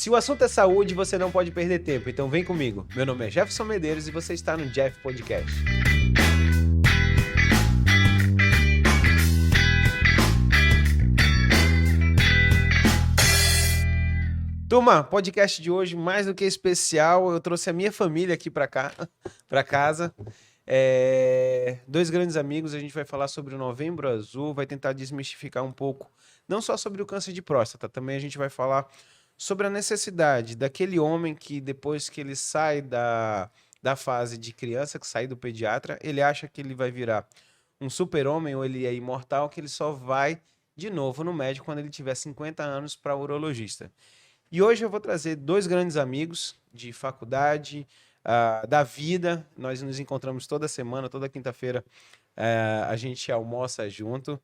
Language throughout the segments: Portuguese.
Se o assunto é saúde, você não pode perder tempo, então vem comigo. Meu nome é Jefferson Medeiros e você está no Jeff Podcast. Turma, podcast de hoje mais do que especial. Eu trouxe a minha família aqui para cá, para casa. Dois grandes amigos. A gente vai falar sobre o Novembro Azul, vai tentar desmistificar um pouco, não só sobre o câncer de próstata, também a gente vai falar sobre a necessidade daquele homem que depois que ele sai da fase de criança, que sai do pediatra, ele acha que ele vai virar um super-homem ou ele é imortal, que ele só vai de novo no médico quando ele tiver 50 anos para urologista. E hoje eu vou trazer dois grandes amigos de faculdade, da vida. Nós nos encontramos toda semana, toda quinta-feira, a gente almoça junto.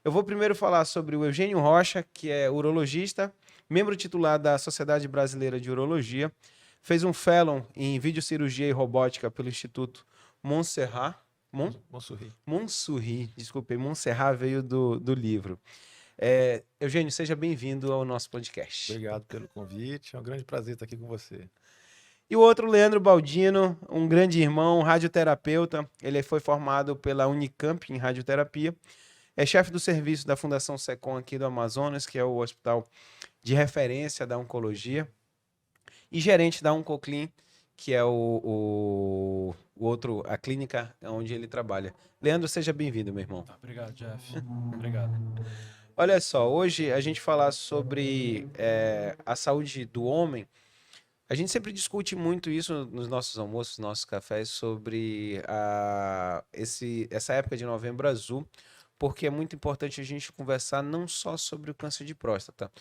Eu vou primeiro falar sobre o Eugênio Rocha, que é urologista, membro titular da Sociedade Brasileira de Urologia, fez um fellow em videocirurgia e robótica pelo Instituto Montserrat. Montsouris, desculpe, Montserrat veio do livro. Eugênio, seja bem-vindo ao nosso podcast. Obrigado pelo convite, é um grande prazer estar aqui com você. E o outro, Leandro Baldino, um grande irmão, radioterapeuta. Ele foi formado pela Unicamp em radioterapia. É chefe do serviço da Fundação SECOM aqui do Amazonas, que é o hospital de referência da oncologia. E gerente da Oncoclin, que é a clínica onde ele trabalha. Leandro, seja bem-vindo, meu irmão. Obrigado, Jeff. Obrigado. Olha só, hoje a gente falar sobre a saúde do homem. A gente sempre discute muito isso nos nossos almoços, nos nossos cafés, sobre essa época de Novembro Azul, porque é muito importante a gente conversar não só sobre o câncer de próstata.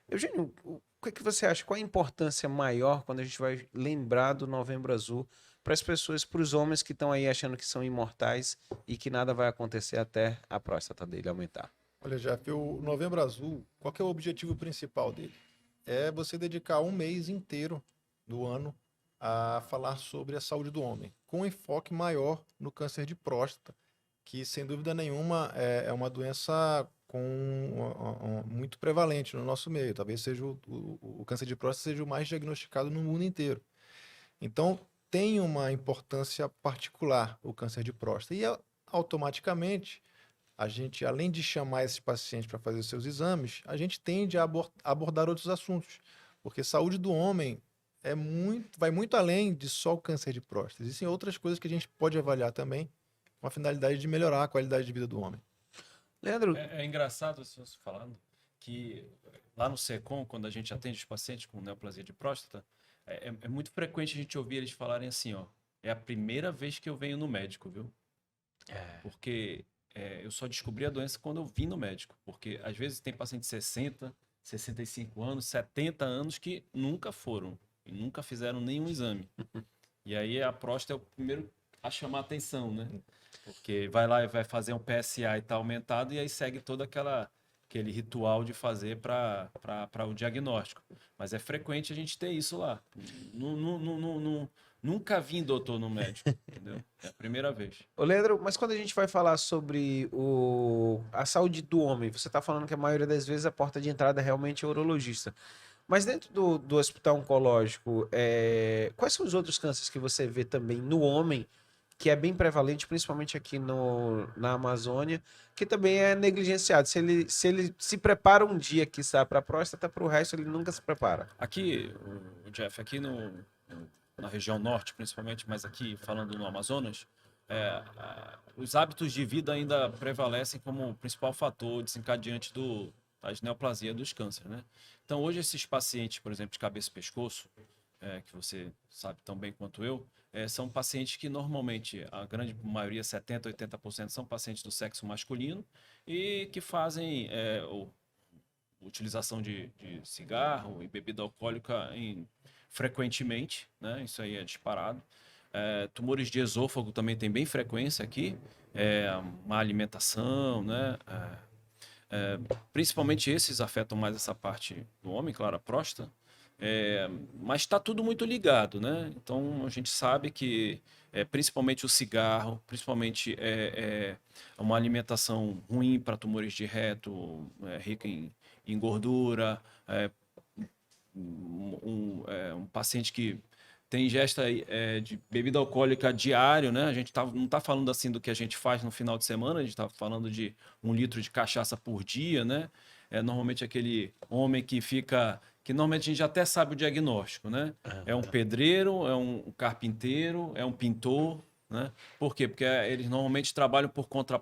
Eugênio, o que você acha? Qual a importância maior quando a gente vai lembrar do Novembro Azul para as pessoas, para os homens que estão aí achando que são imortais e que nada vai acontecer até a próstata dele aumentar? Olha, Jeff, o Novembro Azul, qual que é o objetivo principal dele? É você dedicar um mês inteiro do ano a falar sobre a saúde do homem, com enfoque maior no câncer de próstata, que sem dúvida nenhuma é uma doença muito prevalente no nosso meio. Talvez seja o câncer de próstata seja o mais diagnosticado no mundo inteiro. Então, tem uma importância particular o câncer de próstata. E automaticamente, a gente, além de chamar esses pacientes para fazer os seus exames, a gente tende a abordar outros assuntos. Porque saúde do homem vai muito além de só o câncer de próstata. Existem outras coisas que a gente pode avaliar também, com a finalidade de melhorar a qualidade de vida do homem. Leandro, É engraçado você falando que lá no SECOM, quando a gente atende os pacientes com neoplasia de próstata, é muito frequente a gente ouvir eles falarem assim, ó, é a primeira vez que eu venho no médico, viu? Porque eu só descobri a doença quando eu vim no médico. Porque às vezes tem paciente de 60, 65 anos, 70 anos que nunca foram e nunca fizeram nenhum exame. E aí a próstata é o primeiro a chamar a atenção, né? Porque vai lá e vai fazer um PSA e tá aumentado, e aí segue todo aquele ritual de fazer para o diagnóstico. Mas é frequente a gente ter isso lá. Nunca vi doutor no médico, entendeu? É a primeira vez. Ô Leandro, mas quando a gente vai falar sobre a saúde do homem, você está falando que a maioria das vezes a porta de entrada realmente é o urologista. Mas dentro do hospital oncológico, quais são os outros cânceres que você vê também no homem, que é bem prevalente, principalmente aqui na Amazônia, que também é negligenciado? Se ele se prepara um dia, quiçá, para a próstata, para o resto ele nunca se prepara. Aqui, o Jeff, aqui na região norte, principalmente, mas aqui falando no Amazonas, os hábitos de vida ainda prevalecem como principal fator desencadeante das neoplasias dos cânceres, né? Então, hoje, esses pacientes, por exemplo, de cabeça e pescoço, que você sabe tão bem quanto eu, são pacientes que normalmente, a grande maioria, 70%, 80%, são pacientes do sexo masculino e que fazem utilização de cigarro e bebida alcoólica frequentemente, né? Isso aí é disparado. Tumores de esôfago também tem bem frequência aqui, má alimentação, né? Principalmente esses afetam mais essa parte do homem, claro, a próstata. Mas está tudo muito ligado, né? Então a gente sabe que principalmente o cigarro, principalmente uma alimentação ruim para tumores de reto, rica em gordura, um paciente que tem ingesta de bebida alcoólica diário, né? A gente não está falando assim do que a gente faz no final de semana, a gente está falando de 1 litro de cachaça por dia, né? Normalmente aquele homem que normalmente a gente até sabe o diagnóstico, né? É um pedreiro, é um carpinteiro, é um pintor, né? Por quê? Porque eles normalmente trabalham por conta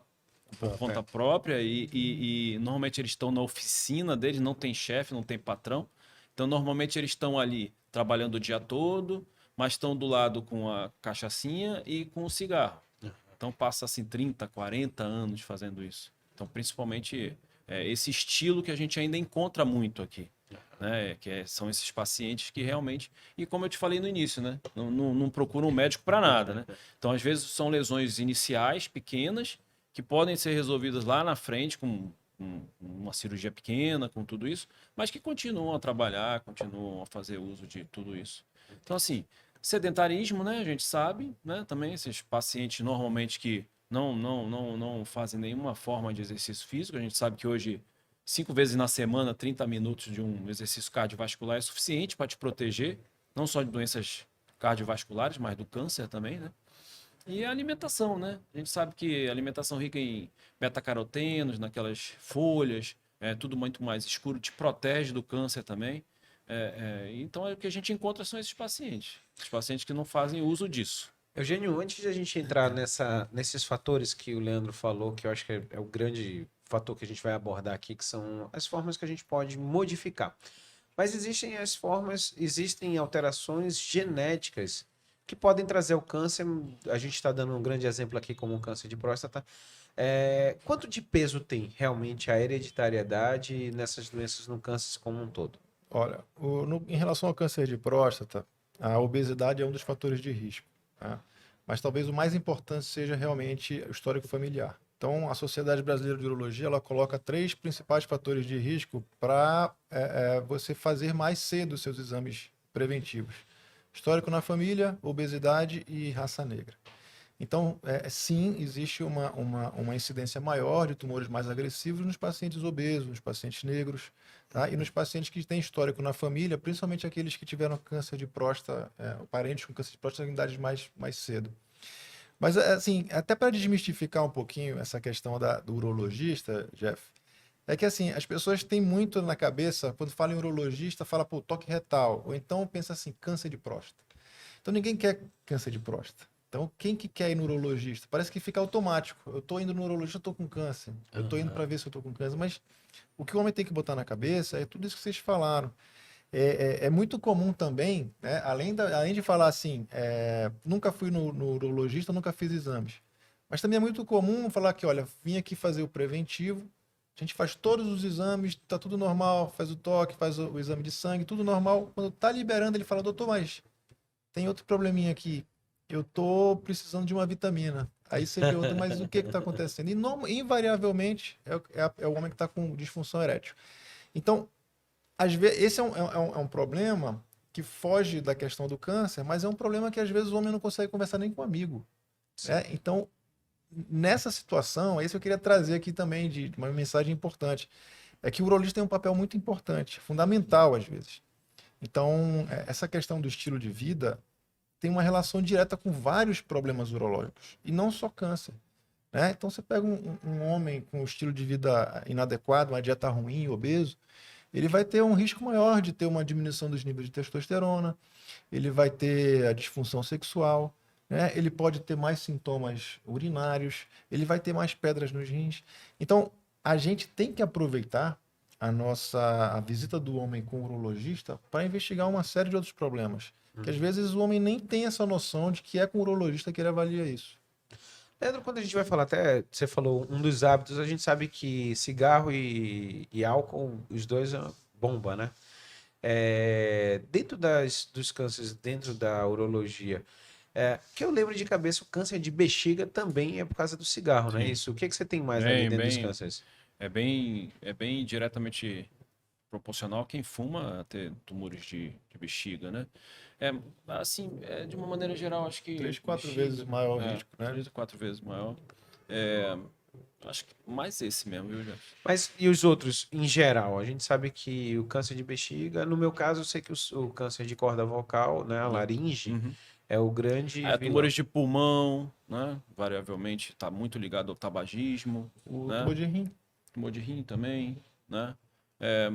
própria e normalmente eles estão na oficina deles, não tem chefe, não tem patrão. Então, normalmente eles estão ali trabalhando o dia todo, mas estão do lado com a cachaçinha e com o cigarro. Então, passa assim 30, 40 anos fazendo isso. Então, principalmente esse estilo que a gente ainda encontra muito aqui. Né? São esses pacientes que realmente... E como eu te falei no início, né? Não procuram um médico para nada. Né? Então, às vezes, são lesões iniciais, pequenas, que podem ser resolvidas lá na frente com uma cirurgia pequena, com tudo isso, mas que continuam a trabalhar, continuam a fazer uso de tudo isso. Então, assim, sedentarismo, né? A gente sabe, né? Também esses pacientes normalmente que não fazem nenhuma forma de exercício físico. A gente sabe que hoje, 5 vezes na semana, 30 minutos de um exercício cardiovascular é suficiente para te proteger, não só de doenças cardiovasculares, mas do câncer também, né? E a alimentação, né? A gente sabe que a alimentação rica em beta-carotenos, naquelas folhas, tudo muito mais escuro, te protege do câncer também. Então, o que a gente encontra são esses pacientes. Os pacientes que não fazem uso disso. Eugênio, antes de a gente entrar nesses fatores que o Leandro falou, que eu acho que é o grande fator que a gente vai abordar aqui, que são as formas que a gente pode modificar. Mas existem alterações genéticas que podem trazer o câncer. A gente está dando um grande exemplo aqui como o câncer de próstata. Quanto de peso tem realmente a hereditariedade nessas doenças no câncer como um todo? Olha, em relação ao câncer de próstata, a obesidade é um dos fatores de risco, tá? Mas talvez o mais importante seja realmente o histórico familiar. Então, a Sociedade Brasileira de Urologia, ela coloca 3 principais fatores de risco para você fazer mais cedo os seus exames preventivos: histórico na família, obesidade e raça negra. Então, sim, existe uma incidência maior de tumores mais agressivos nos pacientes obesos, nos pacientes negros, tá? E nos pacientes que têm histórico na família, principalmente aqueles que tiveram câncer de próstata, parentes com câncer de próstata em idades mais cedo. Mas, assim, até para desmistificar um pouquinho essa questão do urologista, Jeff, é que, assim, as pessoas têm muito na cabeça, quando falam em urologista, fala, pô, toque retal, ou então pensa assim, câncer de próstata. Então, ninguém quer câncer de próstata. Então, quem que quer ir no urologista? Parece que fica automático. Eu estou indo no urologista, eu estou com câncer. Eu estou indo para ver se eu estou com câncer. Mas o que o homem tem que botar na cabeça é tudo isso que vocês falaram. É muito comum também, né? Além de falar assim, nunca fui no urologista, nunca fiz exames. Mas também é muito comum falar que, olha, vim aqui fazer o preventivo, a gente faz todos os exames, tá tudo normal, faz o toque, faz o exame de sangue, tudo normal. Quando tá liberando, ele fala, doutor, mas tem outro probleminha aqui. Eu tô precisando de uma vitamina. Aí você pergunta, mas o que está acontecendo? E invariavelmente é o homem que está com disfunção erétil. Então, às vezes, esse é um problema que foge da questão do câncer, mas é um problema que às vezes o homem não consegue conversar nem com um amigo. Então, nessa situação, é isso que eu queria trazer aqui também de uma mensagem importante. É que o urologista tem um papel muito importante, fundamental às vezes. Então, essa questão do estilo de vida tem uma relação direta com vários problemas urológicos, e não só câncer, né? Então, você pega um homem com um estilo de vida inadequado, uma dieta ruim, obeso, ele vai ter um risco maior de ter uma diminuição dos níveis de testosterona, ele vai ter a disfunção sexual, né? Ele pode ter mais sintomas urinários, ele vai ter mais pedras nos rins. Então, a gente tem que aproveitar a visita do homem com o urologista para investigar uma série de outros problemas. Que às vezes o homem nem tem essa noção de que é com o urologista que ele avalia isso. Pedro, quando a gente vai falar, até você falou um dos hábitos, a gente sabe que cigarro e álcool, os dois é uma bomba, né? Dentro dos cânceres, dentro da urologia, que eu lembro de cabeça, o câncer de bexiga também é por causa do cigarro, não é Sim. isso? O que você tem mais ali dentro dos cânceres? É bem diretamente proporcional a quem fuma a ter tumores de bexiga, né? Assim, de uma maneira geral, acho que 3, 4 bexiga, vezes maior o risco, né? 3 a 4 vezes maior. É, Acho que mais esse mesmo, viu, Jeff? Mas e os outros, em geral? A gente sabe que o câncer de bexiga, no meu caso, eu sei que o câncer de corda vocal, né, a laringe, Uhum. é o grande vilão. Tumores de pulmão, né? Variavelmente está muito ligado ao tabagismo, O né? tumor de rim. Tumor de rim também, né? É,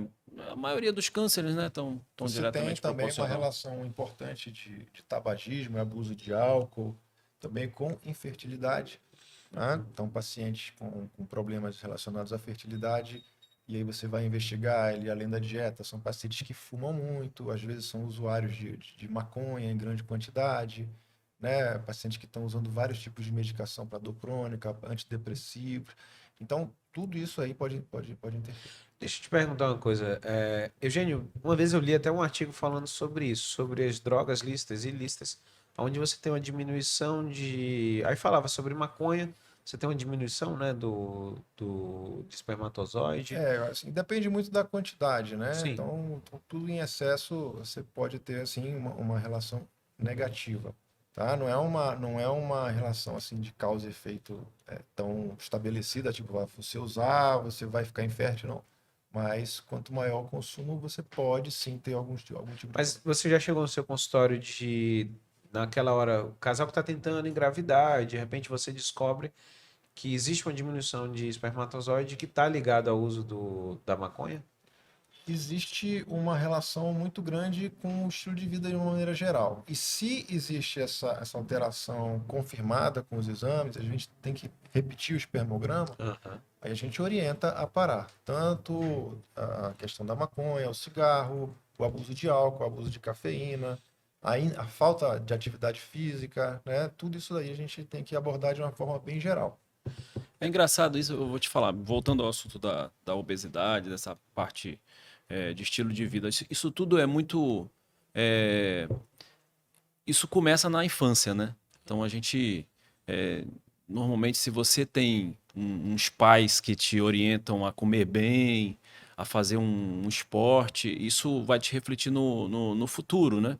a maioria dos cânceres, né, estão Você tem diretamente também uma proporcional. relação importante de tabagismo e abuso de álcool, também com infertilidade, né? Então, pacientes com problemas relacionados à fertilidade, e aí você vai investigar ele além da dieta. São pacientes que fumam muito, às vezes são usuários de maconha em grande quantidade, né? Pacientes que estão usando vários tipos de medicação para dor crônica, antidepressivos. Então, tudo isso aí pode interferir. Deixa eu te perguntar uma coisa. Eugênio, uma vez eu li até um artigo falando sobre isso, sobre as drogas lícitas e ilícitas, onde você tem uma diminuição de. Aí falava sobre maconha, você tem uma diminuição, né, de espermatozoide. Assim, depende muito da quantidade, né? Sim. Então, tudo em excesso você pode ter assim uma relação negativa, tá? Não é uma relação assim de causa e efeito tão estabelecida, tipo, você usar, você vai ficar infértil, não. Mas quanto maior o consumo, você pode sim ter algum tipo de Mas você já chegou no seu consultório naquela hora, o casal que está tentando engravidar, e de repente você descobre que existe uma diminuição de espermatozoide que está ligado ao uso da maconha? existe uma relação muito grande com o estilo de vida de uma maneira geral. E se existe essa alteração confirmada com os exames, a gente tem que repetir o espermograma, Aham. aí a gente orienta a parar. Tanto a questão da maconha, o cigarro, o abuso de álcool, o abuso de cafeína, a falta de atividade física, né? Tudo isso daí a gente tem que abordar de uma forma bem geral. É engraçado isso, eu vou te falar, voltando ao assunto da obesidade, dessa parte de estilo de vida, isso tudo é muito. é, Isso começa na infância, né? Então a gente. é, Normalmente, se você tem uns pais que te orientam a comer bem, a fazer um esporte, isso vai te refletir no futuro, né?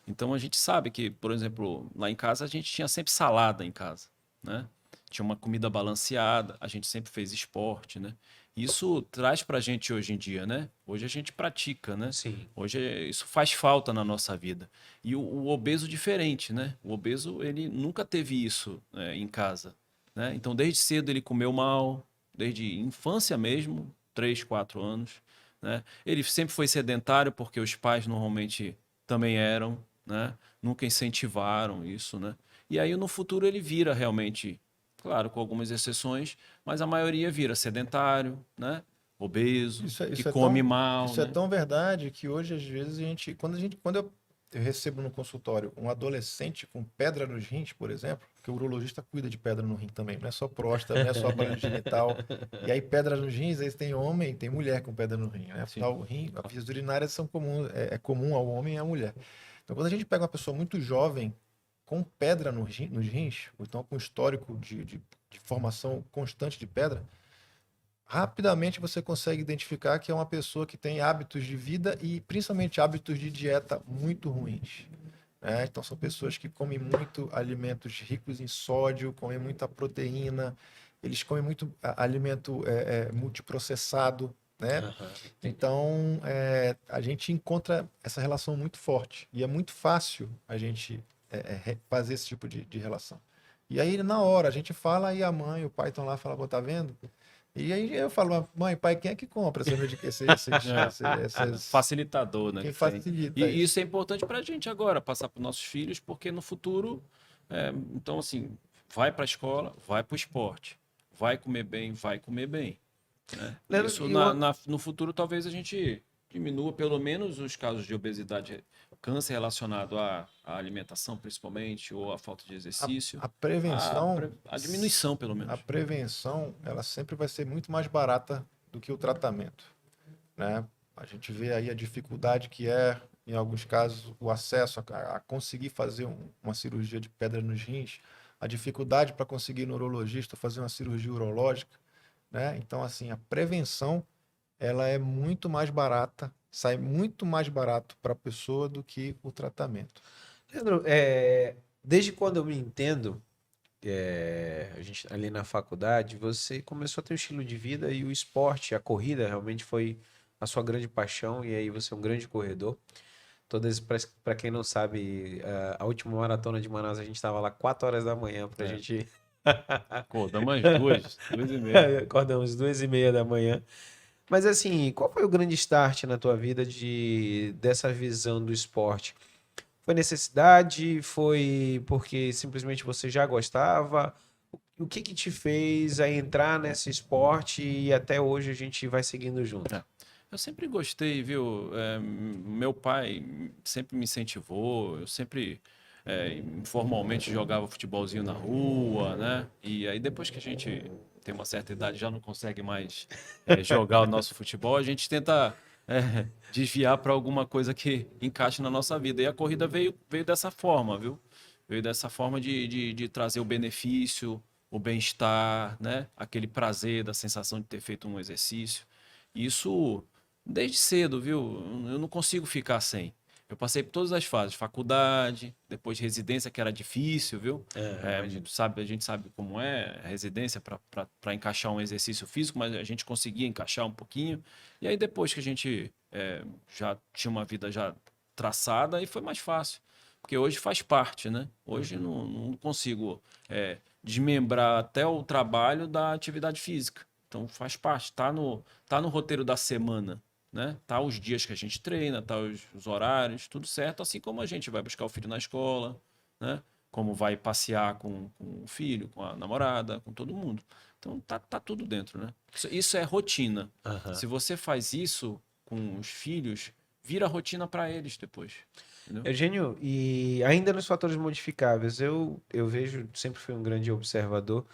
Então a gente sabe que, por exemplo, lá em casa a gente tinha sempre salada em casa, né? Tinha uma comida balanceada, a gente sempre fez esporte, né? Isso traz pra gente hoje em dia, né? Hoje a gente pratica, né? Sim. Hoje isso faz falta na nossa vida. E o obeso diferente, né? O obeso, ele nunca teve isso em casa, né? Então desde cedo ele comeu mal, desde infância mesmo, 3, 4 anos, né? Ele sempre foi sedentário porque os pais normalmente também eram, né? Nunca incentivaram isso, né? E aí no futuro ele vira realmente, claro, com algumas exceções, mas a maioria vira sedentário, né? Obeso, Isso é, que isso é come tão, mal, isso é né? tão verdade que hoje, às vezes, quando eu recebo no consultório um adolescente com pedra nos rins, por exemplo, porque o urologista cuida de pedra no rim também, não é só próstata, não é só aparelho genital. E aí, pedra nos rins, aí tem homem, tem mulher com pedra no rim, né? Sim. Afinal, o rim, as vias urinárias são comuns, é comum ao homem e à mulher. Então, quando a gente pega uma pessoa muito jovem com pedra nos rins, ou então com histórico de formação constante de pedra, rapidamente você consegue identificar que é uma pessoa que tem hábitos de vida e principalmente hábitos de dieta muito ruins, né? Então são pessoas que comem muito alimentos ricos em sódio, comem muita proteína, eles comem muito alimento multiprocessado, né? Aham. Então a gente encontra essa relação muito forte e é muito fácil a gente fazer esse tipo de relação. E aí na hora a gente fala e a mãe, o pai estão lá e falam, "Pô, tá vendo? E aí eu falo, mãe, pai, quem é que compra essa Facilitador, né, quem que tem. facilita E isso? isso é importante para a gente agora, passar para os nossos filhos, porque no futuro, então assim, vai para a escola, vai para o esporte, vai comer bem, vai comer bem, né? Leandro, Isso e no futuro talvez a gente diminua pelo menos os casos de obesidade, câncer relacionado à alimentação principalmente, ou à falta de A, exercício, a prevenção, a diminuição pelo a menos. prevenção, ela sempre vai ser muito mais barata do que o tratamento, né? A gente vê aí a dificuldade que é, em alguns casos, o acesso a conseguir fazer uma cirurgia de pedra nos rins, a dificuldade para conseguir neurologista fazer uma cirurgia urológica, né? Então, assim, a prevenção ela é muito mais barata, sai muito mais barato para a pessoa do que o tratamento. Leandro, desde quando eu me entendo, a gente ali na faculdade, você começou a ter um estilo de vida e o esporte, a corrida realmente foi a sua grande paixão e aí você é um grande corredor. Todas, para quem não sabe, a última maratona de Manaus a gente estava lá 4 horas da manhã pra É. gente. Acordamos às 2h30. Acordamos 2h30 da manhã. Mas assim, qual foi o grande start na tua vida dessa visão do esporte? Foi necessidade? Foi porque simplesmente você já gostava? O que que te fez a entrar nesse esporte e até hoje a gente vai seguindo junto? É. Eu sempre gostei, viu? Meu pai sempre me incentivou, eu sempre informalmente jogava futebolzinho na rua, né? E aí depois que a gente tem uma certa idade já não consegue mais jogar o nosso futebol, a gente tenta desviar para alguma coisa que encaixe na nossa vida. E a corrida veio dessa forma, viu? Veio dessa forma de trazer o benefício, o bem-estar, né? Aquele prazer da sensação de ter feito um exercício. Isso desde cedo, viu? Eu não consigo ficar sem. Eu passei por todas as fases, faculdade, depois residência, que era difícil, viu? Imagino. A gente sabe como é a residência para encaixar um exercício físico, mas a gente conseguia encaixar um pouquinho. E aí depois que a gente já tinha uma vida já traçada, aí foi mais fácil. Porque hoje faz parte, né? Hoje não consigo desmembrar até o trabalho da atividade física. Então faz parte, tá no roteiro da semana, né? Tá os dias que a gente treina, tá os horários, tudo certo, assim como a gente vai buscar o filho na escola, né? Como vai passear com o filho, com a namorada, com todo mundo. Então tá tudo dentro, né? Isso é rotina. Aham. Se você faz isso com os filhos, vira rotina para eles depois, entendeu? Eugênio, e ainda nos fatores modificáveis, eu vejo, sempre fui um grande observador.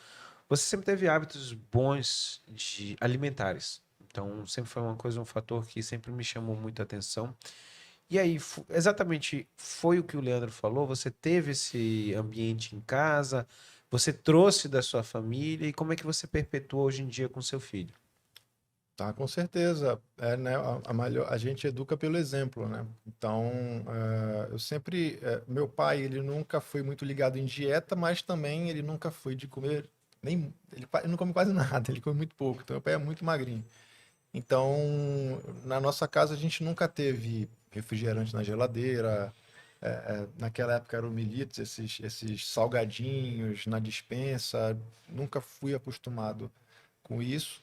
Você sempre teve hábitos bons de alimentares. Então, sempre foi uma coisa, um fator que sempre me chamou muita atenção. E aí, exatamente foi o que o Leandro falou? Você teve esse ambiente em casa? Você trouxe da sua família? E como é que você perpetua hoje em dia com seu filho? Tá, com certeza. Né, a gente educa pelo exemplo, né? Então, eu sempre, meu pai, ele nunca foi muito ligado em dieta, mas também ele nunca foi de comer nem, ele não come quase nada, ele come muito pouco. Então, meu pai é muito magrinho. Então, na nossa casa a gente nunca teve refrigerante na geladeira. Naquela época eram Militos, esses salgadinhos na despensa. Nunca fui acostumado com isso.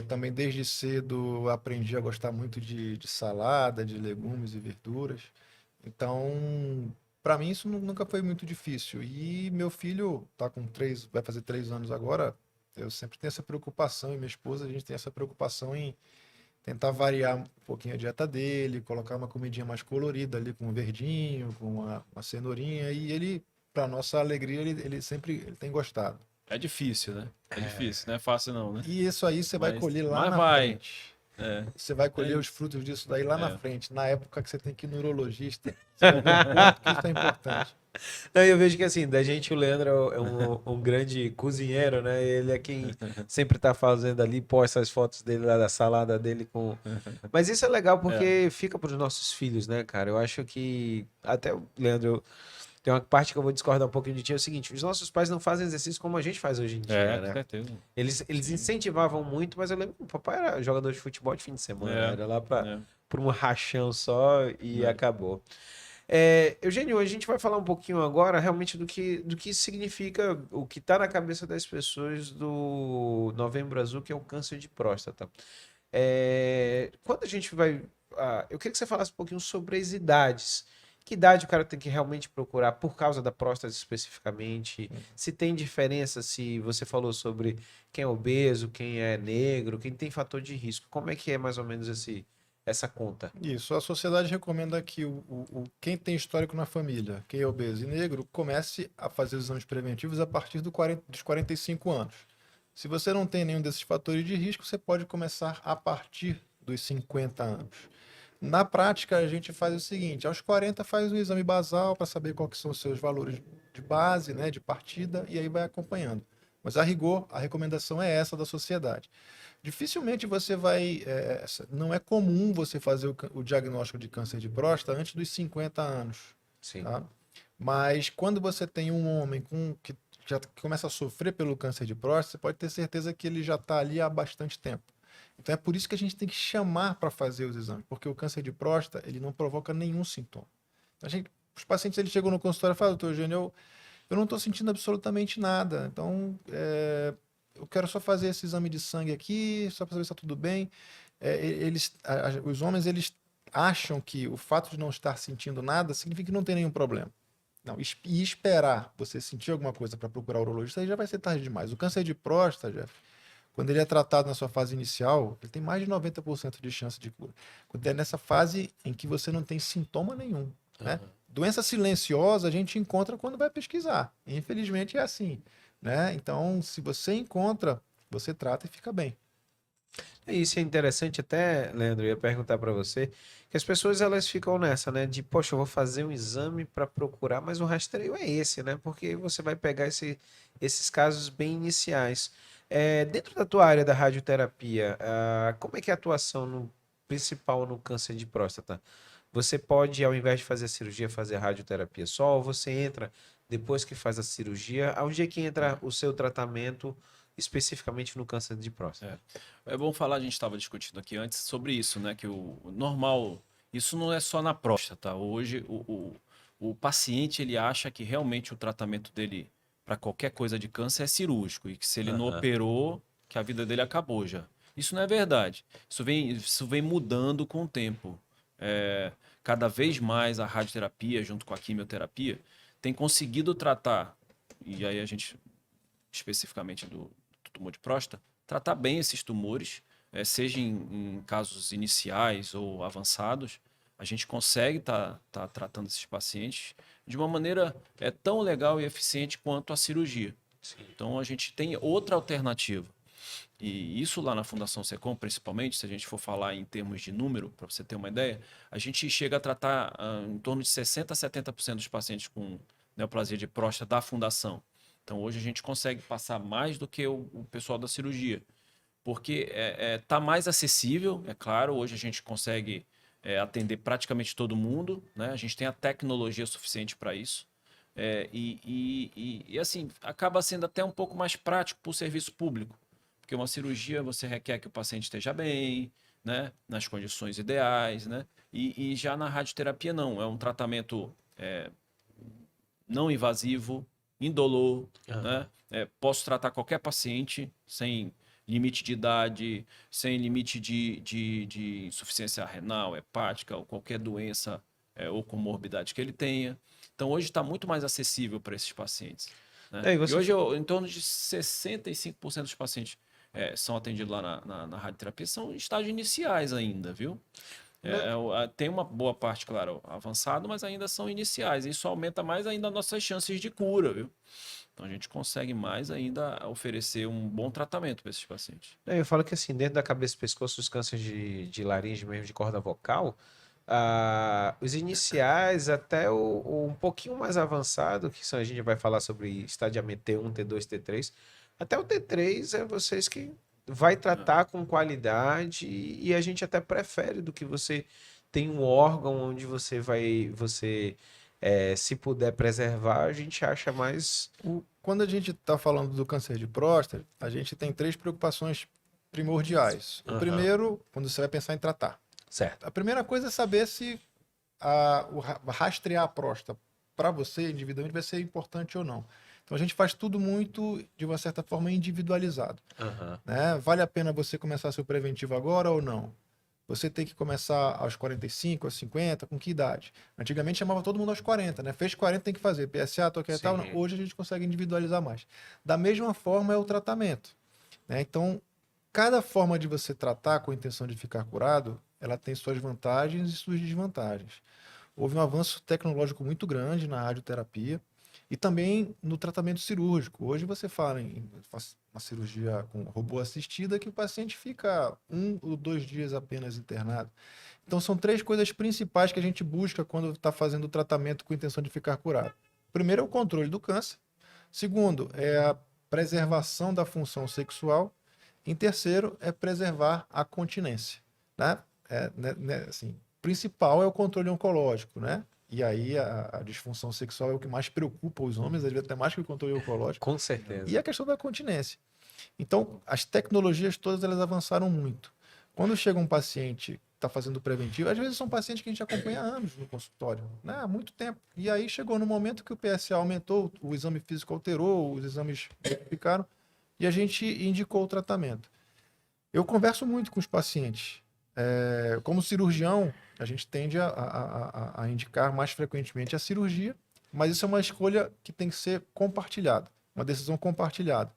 Também desde cedo aprendi a gostar muito de salada, de legumes e verduras. Então, para mim isso nunca foi muito difícil. E meu filho tá com vai fazer 3 anos agora. Eu sempre tenho essa preocupação, e minha esposa, a gente tem essa preocupação em tentar variar um pouquinho a dieta dele, colocar uma comidinha mais colorida ali com um verdinho, com uma cenourinha. E ele, para nossa alegria, ele sempre ele tem gostado. É difícil, né? É difícil, não é fácil não, né? E isso aí você vai colher lá Mas na vai. frente. É, Você vai é colher os isso. frutos disso daí lá na É. frente, na época que você tem que ir no urologista. Você vai ver o quanto que isso é importante. Não, eu vejo que assim, da gente o Leandro é um grande cozinheiro, né? Ele é quem sempre tá fazendo ali, posta as fotos dele lá da salada dele com. Mas isso é legal É, porque fica para os nossos filhos, né, cara? Eu acho que até o Leandro, tem uma parte que eu vou discordar um pouquinho de ti, é o seguinte, os nossos pais não fazem exercício como a gente faz hoje em dia, com né? certeza. Eles Sim. incentivavam muito, mas eu lembro que o papai era jogador de futebol de fim de semana, É, era lá para é, por um rachão só e é. acabou. Eugênio, a gente vai falar um pouquinho agora realmente do que significa, o que está na cabeça das pessoas do Novembro Azul, que é o câncer de próstata. Quando a gente vai. Eu queria que você falasse um pouquinho sobre as idades. Que idade o cara tem que realmente procurar por causa da próstata especificamente? Se tem diferença, se você falou sobre quem é obeso, quem é negro, quem tem fator de risco. Como é que é mais ou menos essa conta? Isso, a sociedade recomenda que quem tem histórico na família, quem é obeso e negro, comece a fazer exames preventivos a partir dos 45 anos. Se você não tem nenhum desses fatores de risco, você pode começar a partir dos 50 anos. Na prática, a gente faz o seguinte: aos 40 faz um exame basal para saber quais que são os seus valores de base, né, de partida, e aí vai acompanhando. Mas a rigor, a recomendação é essa da sociedade. Dificilmente você vai. Não é comum você fazer o diagnóstico de câncer de próstata antes dos 50 anos. Sim. Tá? Mas quando você tem um homem já começa a sofrer pelo câncer de próstata, você pode ter certeza que ele já está ali há bastante tempo. Então é por isso que a gente tem que chamar para fazer os exames, porque o câncer de próstata ele não provoca nenhum sintoma. Os pacientes eles chegam no consultório e falam, doutor Eugênio, eu não estou sentindo absolutamente nada, então eu quero só fazer esse exame de sangue aqui, só para saber se está tudo bem. Os homens eles acham que o fato de não estar sentindo nada significa que não tem nenhum problema. Não, e esperar você sentir alguma coisa para procurar o urologista, aí já vai ser tarde demais. O câncer de próstata, Jeff, quando ele é tratado na sua fase inicial, ele tem mais de 90% de chance de cura. Quando é nessa fase em que você não tem sintoma nenhum, né? Doença silenciosa a gente encontra quando vai pesquisar. Infelizmente é assim, né? Então, se você encontra, você trata e fica bem. Isso é interessante até, Leandro, eu ia perguntar para você, que as pessoas elas ficam nessa, né, de, poxa, eu vou fazer um exame para procurar, mas o rastreio é esse, né, porque você vai pegar esses casos bem iniciais. Dentro da tua área da radioterapia, como é que é a atuação principal no câncer de próstata? Você pode, ao invés de fazer a cirurgia, fazer a radioterapia só, ou você entra depois que faz a cirurgia? Onde é que entra o seu tratamento especificamente no câncer de próstata? É bom falar, a gente estava discutindo aqui antes sobre isso, né? Que o normal, isso não é só na próstata. Hoje, o paciente ele acha que realmente o tratamento dele para qualquer coisa de câncer é cirúrgico e que se ele não Aham. operou, que a vida dele acabou já. Isso não é verdade. Isso vem mudando com o tempo. Cada vez mais a radioterapia, junto com a quimioterapia, tem conseguido tratar, e aí a gente, especificamente do tumor de próstata, tratar bem esses tumores, seja em casos iniciais ou avançados, a gente consegue estar tratando esses pacientes de uma maneira tão legal e eficiente quanto a cirurgia. Sim. Então a gente tem outra alternativa. E isso lá na Fundação Secom, principalmente, se a gente for falar em termos de número, para você ter uma ideia, a gente chega a tratar em torno de 60% a 70% dos pacientes com neoplasia de próstata da Fundação. Então hoje a gente consegue passar mais do que o pessoal da cirurgia, porque está mais acessível, é claro, hoje a gente consegue atender praticamente todo mundo, né? A gente tem a tecnologia suficiente para isso. E assim, acaba sendo até um pouco mais prático para o serviço público, porque uma cirurgia você requer que o paciente esteja bem, né? Nas condições ideais, né? E já na radioterapia não, é um tratamento não invasivo, indolor, né? Posso tratar qualquer paciente sem limite de idade, sem limite de insuficiência renal, hepática ou qualquer doença ou comorbidade que ele tenha. Então, hoje está muito mais acessível para esses pacientes, né? E E você hoje, em torno de 65% dos pacientes são atendidos lá na radioterapia, são em estágios iniciais ainda, viu? Tem uma boa parte, claro, avançado, mas ainda são iniciais. Isso aumenta mais ainda as nossas chances de cura, viu? Então a gente consegue mais ainda oferecer um bom tratamento para esses pacientes. Eu falo que assim, dentro da cabeça e pescoço, os cânceres de laringe, mesmo de corda vocal, os iniciais até o um pouquinho mais avançado, que são, a gente vai falar sobre estadiamento T1, T2, T3, até o T3 é vocês que vai tratar com qualidade e a gente até prefere do que você tem um órgão onde se puder preservar, a gente acha mais. Quando a gente está falando do câncer de próstata, a gente tem 3 preocupações primordiais. O Aham. primeiro, quando você vai pensar em tratar. Certo. A primeira coisa é saber se rastrear a próstata para você individualmente vai ser importante ou não. Então a gente faz tudo muito, de uma certa forma, individualizado, Aham. né? Vale a pena você começar seu preventivo agora ou não? Você tem que começar aos 45, aos 50, com que idade? Antigamente chamava todo mundo aos 40, né? Fez 40, tem que fazer. PSA, toque e tal. Sim. Hoje a gente consegue individualizar mais. Da mesma forma é o tratamento, né? Então, cada forma de você tratar com a intenção de ficar curado, ela tem suas vantagens e suas desvantagens. Houve um avanço tecnológico muito grande na radioterapia e também no tratamento cirúrgico. Hoje você fala em uma cirurgia com robô assistida que o paciente fica 1 ou 2 dias apenas internado. Então são 3 coisas principais que a gente busca quando está fazendo o tratamento com a intenção de ficar curado. Primeiro é o controle do câncer. Segundo é a preservação da função sexual. Em terceiro é preservar a continência, né? Assim, principal é o controle oncológico, né? E aí a disfunção sexual é o que mais preocupa os homens, às vezes até mais que o controle oncológico. Com certeza. E a questão da continência. Então, as tecnologias todas elas avançaram muito. Quando chega um paciente que está fazendo preventivo, às vezes são pacientes que a gente acompanha há anos no consultório, né? Há muito tempo. E aí chegou no momento que o PSA aumentou, o exame físico alterou, os exames ficaram, e a gente indicou o tratamento. Eu converso muito com os pacientes. Como cirurgião, a gente tende a indicar mais frequentemente a cirurgia, mas isso é uma escolha que tem que ser compartilhada, uma decisão compartilhada.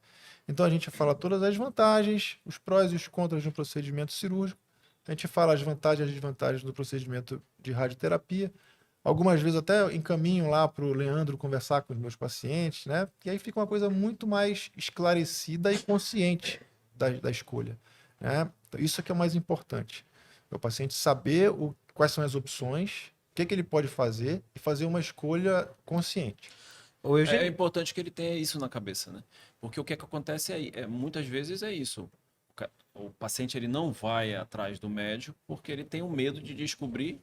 Então a gente fala todas as vantagens, os prós e os contras de um procedimento cirúrgico. A gente fala as vantagens e desvantagens do procedimento de radioterapia. Algumas vezes até encaminho lá para o Leandro conversar com os meus pacientes, né? E aí fica uma coisa muito mais esclarecida e consciente da escolha, né? Então, isso é que é o mais importante. É o paciente saber quais são as opções, o que ele pode fazer e fazer uma escolha consciente. É importante que ele tenha isso na cabeça, né? Porque o que acontece muitas vezes é isso. O paciente ele não vai atrás do médico porque ele tem o medo de descobrir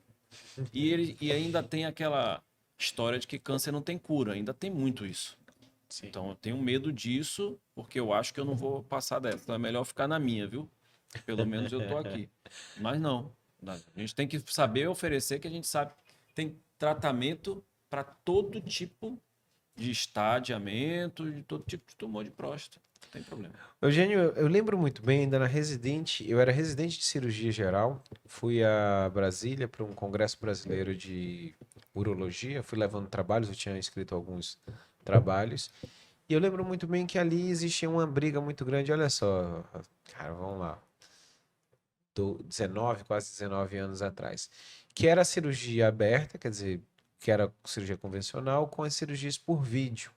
e ainda tem aquela história de que câncer não tem cura. Ainda tem muito isso. Sim. Então eu tenho medo disso porque eu acho que eu não vou passar dessa. Então é melhor ficar na minha, viu? Pelo menos eu tô aqui. Mas não. A gente tem que saber oferecer que a gente sabe. Tem tratamento para todo tipo de estadiamento, de todo tipo de tumor de próstata. Não tem problema. Eugênio, eu lembro muito bem, ainda na residente, eu era residente de cirurgia geral, fui a Brasília para um congresso brasileiro de urologia, fui levando trabalhos, eu tinha escrito alguns trabalhos, e eu lembro muito bem que ali existia uma briga muito grande, olha só, cara, vamos lá, 19, quase 19 anos atrás, que era a cirurgia aberta, quer dizer, que era cirurgia convencional, com as cirurgias por vídeo.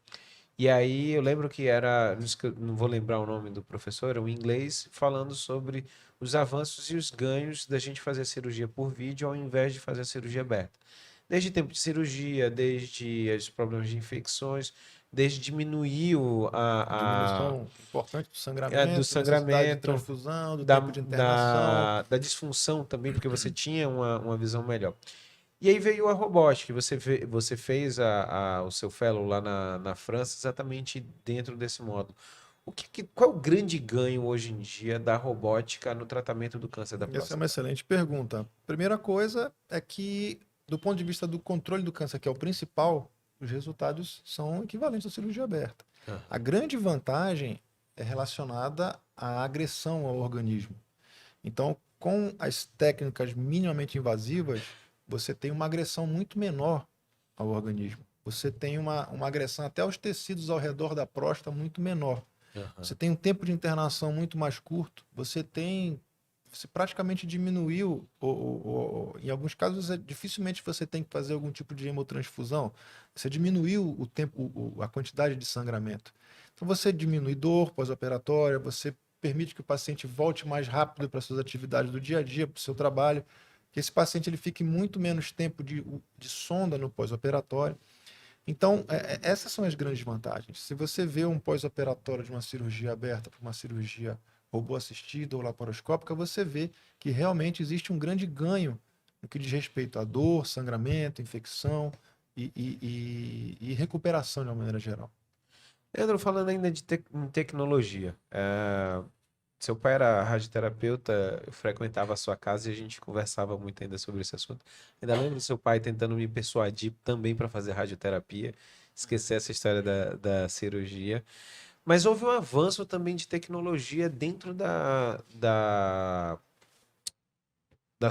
E aí eu lembro que era, não vou lembrar o nome do professor, era um inglês falando sobre os avanços e os ganhos da gente fazer a cirurgia por vídeo ao invés de fazer a cirurgia aberta. Desde tempo de cirurgia, desde os problemas de infecções, desde diminuir Diminuição importante do do sangramento, necessidade de sangramento, transfusão, do tempo de internação. da disfunção também, porque você tinha uma visão melhor. E aí veio a robótica, você fez o seu fellow lá na França exatamente dentro desse módulo. Qual é o grande ganho hoje em dia da robótica no tratamento do câncer da Essa é próstata? uma excelente pergunta. Primeira coisa é que, do ponto de vista do controle do câncer, que é o principal, os resultados são equivalentes à cirurgia aberta. Ah, A grande vantagem é relacionada à agressão ao organismo. Então, com as técnicas minimamente invasivas, você tem uma agressão muito menor ao organismo. Você tem uma agressão até aos tecidos ao redor da próstata muito menor. aham. Você tem um tempo de internação muito mais curto. Você praticamente diminuiu, em alguns casos, dificilmente você tem que fazer algum tipo de hemotransfusão. Você diminuiu o tempo, a quantidade de sangramento. Então você diminui dor pós-operatória, você permite que o paciente volte mais rápido para suas atividades do dia a dia, para o seu trabalho, que esse paciente ele fique muito menos tempo de sonda no pós-operatório. Então, essas são as grandes vantagens. Se você vê um pós-operatório de uma cirurgia aberta para uma cirurgia robô assistida ou laparoscópica, você vê que realmente existe um grande ganho no que diz respeito à dor, sangramento, infecção e recuperação de uma maneira geral. Leandro, falando ainda em tecnologia, seu pai era radioterapeuta, eu frequentava a sua casa e a gente conversava muito ainda sobre esse assunto. Ainda lembro do seu pai tentando me persuadir também para fazer radioterapia, esquecer essa história da cirurgia. Mas houve um avanço também de tecnologia dentro da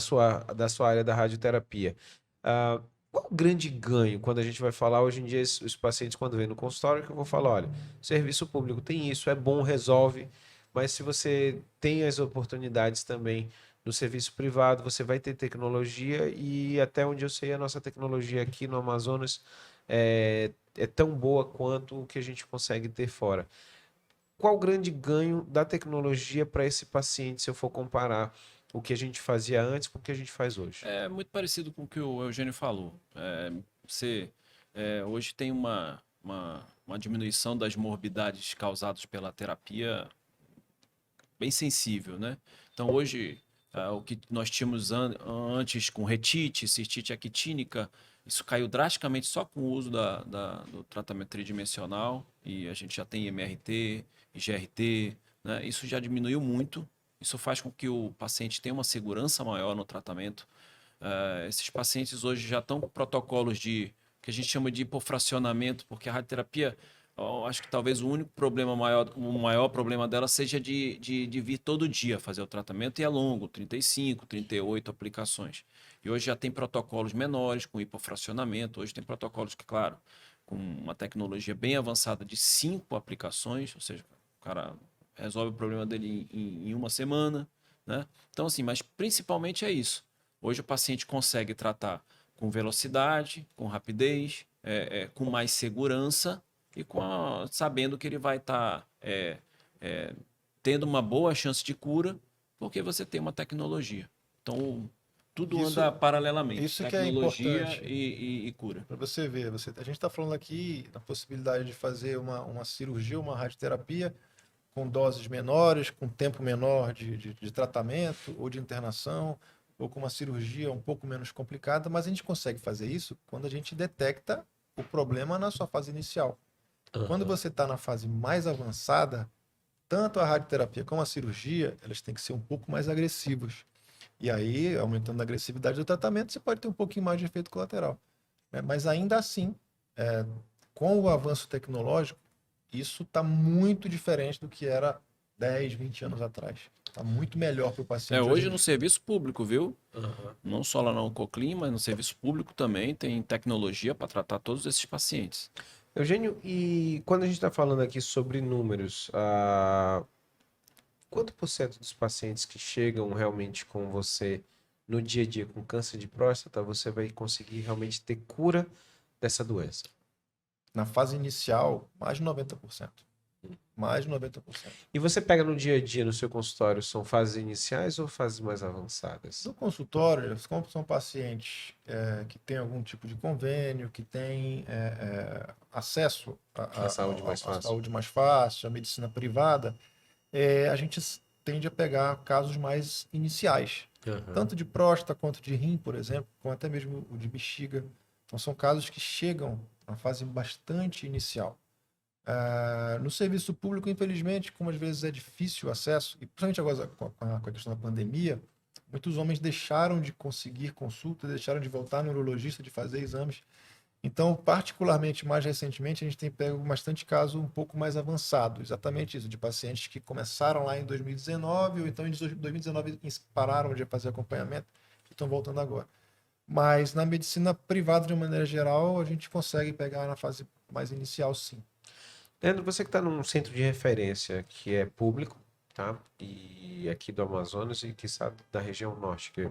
sua área da radioterapia. Ah, qual o grande ganho quando a gente vai falar hoje em dia, os pacientes, quando vêm no consultório, que eu vou falar, olha, serviço público tem isso, é bom, resolve, mas se você tem as oportunidades também no serviço privado, você vai ter tecnologia e até onde eu sei, a nossa tecnologia aqui no Amazonas é tão boa quanto o que a gente consegue ter fora. Qual o grande ganho da tecnologia para esse paciente, se eu for comparar o que a gente fazia antes com o que a gente faz hoje? É muito parecido com o que o Eugênio falou. Você hoje tem uma diminuição das morbidades causadas pela terapia bem sensível, né? Então hoje o que nós tínhamos antes com retite, cistite actínica, Isso caiu drasticamente só com o uso do tratamento tridimensional, e a gente já tem MRT, GRT, né? Isso já diminuiu muito. Isso faz com que o paciente tenha uma segurança maior no tratamento. Esses pacientes hoje já estão com protocolos de que a gente chama de hipofracionamento, porque a radioterapia, eu acho que talvez o maior problema dela seja de vir todo dia fazer o tratamento, e é longo, 35, 38 aplicações. E hoje já tem protocolos menores, com hipofracionamento. Hoje tem protocolos que, claro, com uma tecnologia bem avançada de 5 aplicações, ou seja, o cara resolve o problema dele em uma semana, né? Então, assim, mas principalmente é isso. Hoje o paciente consegue tratar com velocidade, com rapidez, com mais segurança e sabendo que ele vai estar tendo uma boa chance de cura, porque você tem uma tecnologia. Então, tudo anda paralelamente, Isso que é tecnologia importante. e cura. Para você ver, a gente está falando aqui da possibilidade de fazer uma cirurgia, uma radioterapia com doses menores, com tempo menor de tratamento ou de internação, ou com uma cirurgia um pouco menos complicada, mas a gente consegue fazer isso quando a gente detecta o problema na sua fase inicial. Quando você está na fase mais avançada, tanto a radioterapia como a cirurgia, elas têm que ser um pouco mais agressivas. E aí, aumentando a agressividade do tratamento, você pode ter um pouquinho mais de efeito colateral, né? Mas ainda assim, com o avanço tecnológico, isso está muito diferente do que era 10, 20 anos atrás. Está muito melhor para o paciente hoje Hoje em no dia. serviço público, viu? Não só lá na Oncoclin, mas no serviço público também tem tecnologia para tratar todos esses pacientes. Eugênio, e quando a gente está falando aqui sobre números, quanto por cento dos pacientes que chegam realmente com você no dia a dia com câncer de próstata, você vai conseguir realmente ter cura dessa doença? Na fase inicial, mais de 90%. Mais de 90%. E você pega no dia a dia, no seu consultório, são fases iniciais ou fases mais avançadas? No consultório, como são pacientes que têm algum tipo de convênio, que têm acesso A saúde mais à fácil? saúde mais fácil, à medicina privada, a gente tende a pegar casos mais iniciais, tanto de próstata quanto de rim, por exemplo, como até mesmo o de bexiga. Então, são casos que chegam na fase bastante inicial. No serviço público, infelizmente, como às vezes é difícil o acesso, e principalmente agora com a questão da pandemia, muitos homens deixaram de conseguir consulta, deixaram de voltar no urologista, de fazer exames. Então, particularmente, mais recentemente, a gente tem pego bastante caso um pouco mais avançado, exatamente isso, de pacientes que começaram lá em 2019, ou então em 2019 pararam de fazer acompanhamento e estão voltando agora. Mas na medicina privada, de uma maneira geral, a gente consegue pegar na fase mais inicial, sim. Leandro, você que está num centro de referência que é público, tá? E aqui do Amazonas e que sabe da região norte, que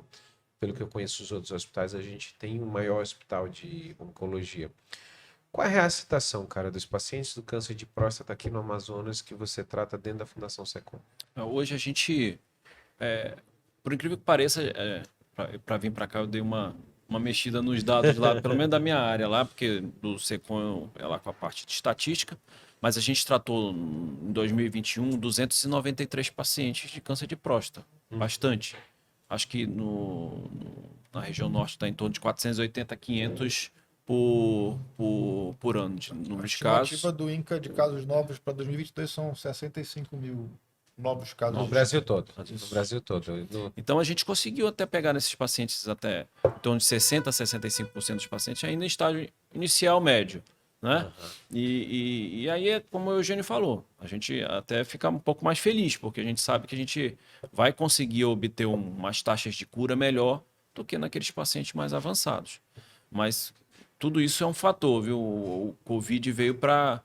pelo que eu conheço os outros hospitais, a gente tem o maior hospital de oncologia. Qual é a situação, cara, dos pacientes do câncer de próstata aqui no Amazonas que você trata dentro da Fundação Secom? Hoje a gente, por incrível que pareça, para vir para cá eu dei uma mexida nos dados lá, pelo menos da minha área lá, porque do Secom é lá com a parte de estatística, mas a gente tratou em 2021 293 pacientes de câncer de próstata, bastante. Acho que na região norte está em torno de 480, 500 por ano de número A de casos. estimativa do INCA de casos novos para 2022 são 65 mil novos casos. No Brasil todo. No Isso. Brasil todo. Então a gente conseguiu até pegar nesses pacientes até em torno de 60% a 65% dos pacientes ainda em estágio inicial médio, né? E aí é como o Eugênio falou, a gente até fica um pouco mais feliz, porque a gente sabe que a gente vai conseguir obter umas taxas de cura melhor do que naqueles pacientes mais avançados. Mas tudo isso é um fator, viu? O Covid veio para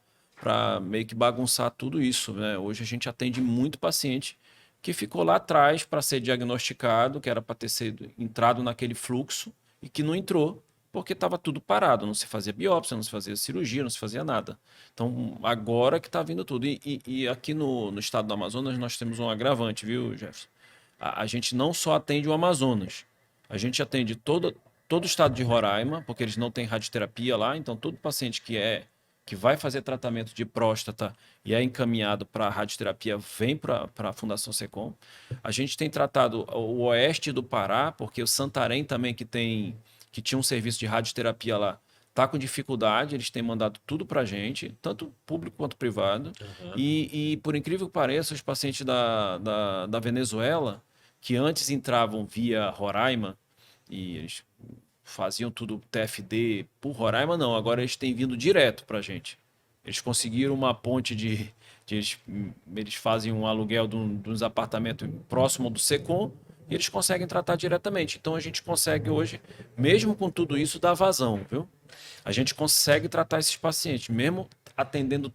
meio que bagunçar tudo isso, né? Hoje a gente atende muito paciente que ficou lá atrás para ser diagnosticado, que era para ter sido entrado naquele fluxo e que não entrou porque estava tudo parado, não se fazia biópsia, não se fazia cirurgia, não se fazia nada. Então, agora que está vindo tudo. E aqui no estado do Amazonas nós temos um agravante, viu, Jefferson? A gente não só atende o Amazonas, a gente atende todo o estado de Roraima, porque eles não têm radioterapia lá, então todo paciente que vai fazer tratamento de próstata e é encaminhado para a radioterapia vem para a Fundação Secom. A gente tem tratado o oeste do Pará, porque o Santarém também, que tem que tinha um serviço de radioterapia lá, tá com dificuldade, eles têm mandado tudo pra gente, tanto público quanto privado. E por incrível que pareça, os pacientes da Venezuela, que antes entravam via Roraima, e eles faziam tudo TFD por Roraima, não, agora eles têm vindo direto pra gente. Eles conseguiram uma ponte eles fazem um aluguel de uns apartamentos próximo do Secom e eles conseguem tratar diretamente. Então a gente consegue hoje, mesmo com tudo isso, dar vazão, viu? A gente consegue tratar esses pacientes, mesmo atendendo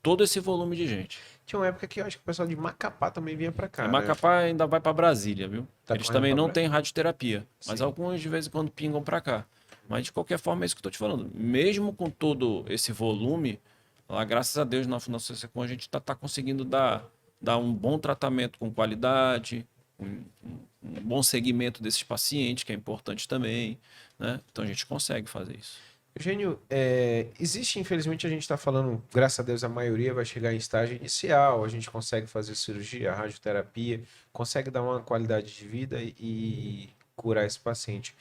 todo esse volume de gente. Tinha uma época que eu acho que o pessoal de Macapá também vinha pra cá, A né? Macapá ainda vai para Brasília, viu? Tá Eles correndo também pra não Brasília? têm radioterapia, mas Sim. alguns de vez em quando pingam para cá. Mas de qualquer forma é isso que eu tô te falando. Mesmo com todo esse volume, lá, graças a Deus, na Fundação Secom, a gente tá conseguindo dar um bom tratamento com qualidade, um bom segmento desses pacientes, que é importante também, né? Então a gente consegue fazer isso. Eugênio, existe, infelizmente, a gente está falando, graças a Deus, a maioria vai chegar em estágio inicial, a gente consegue fazer cirurgia, radioterapia, consegue dar uma qualidade de vida e curar esse paciente.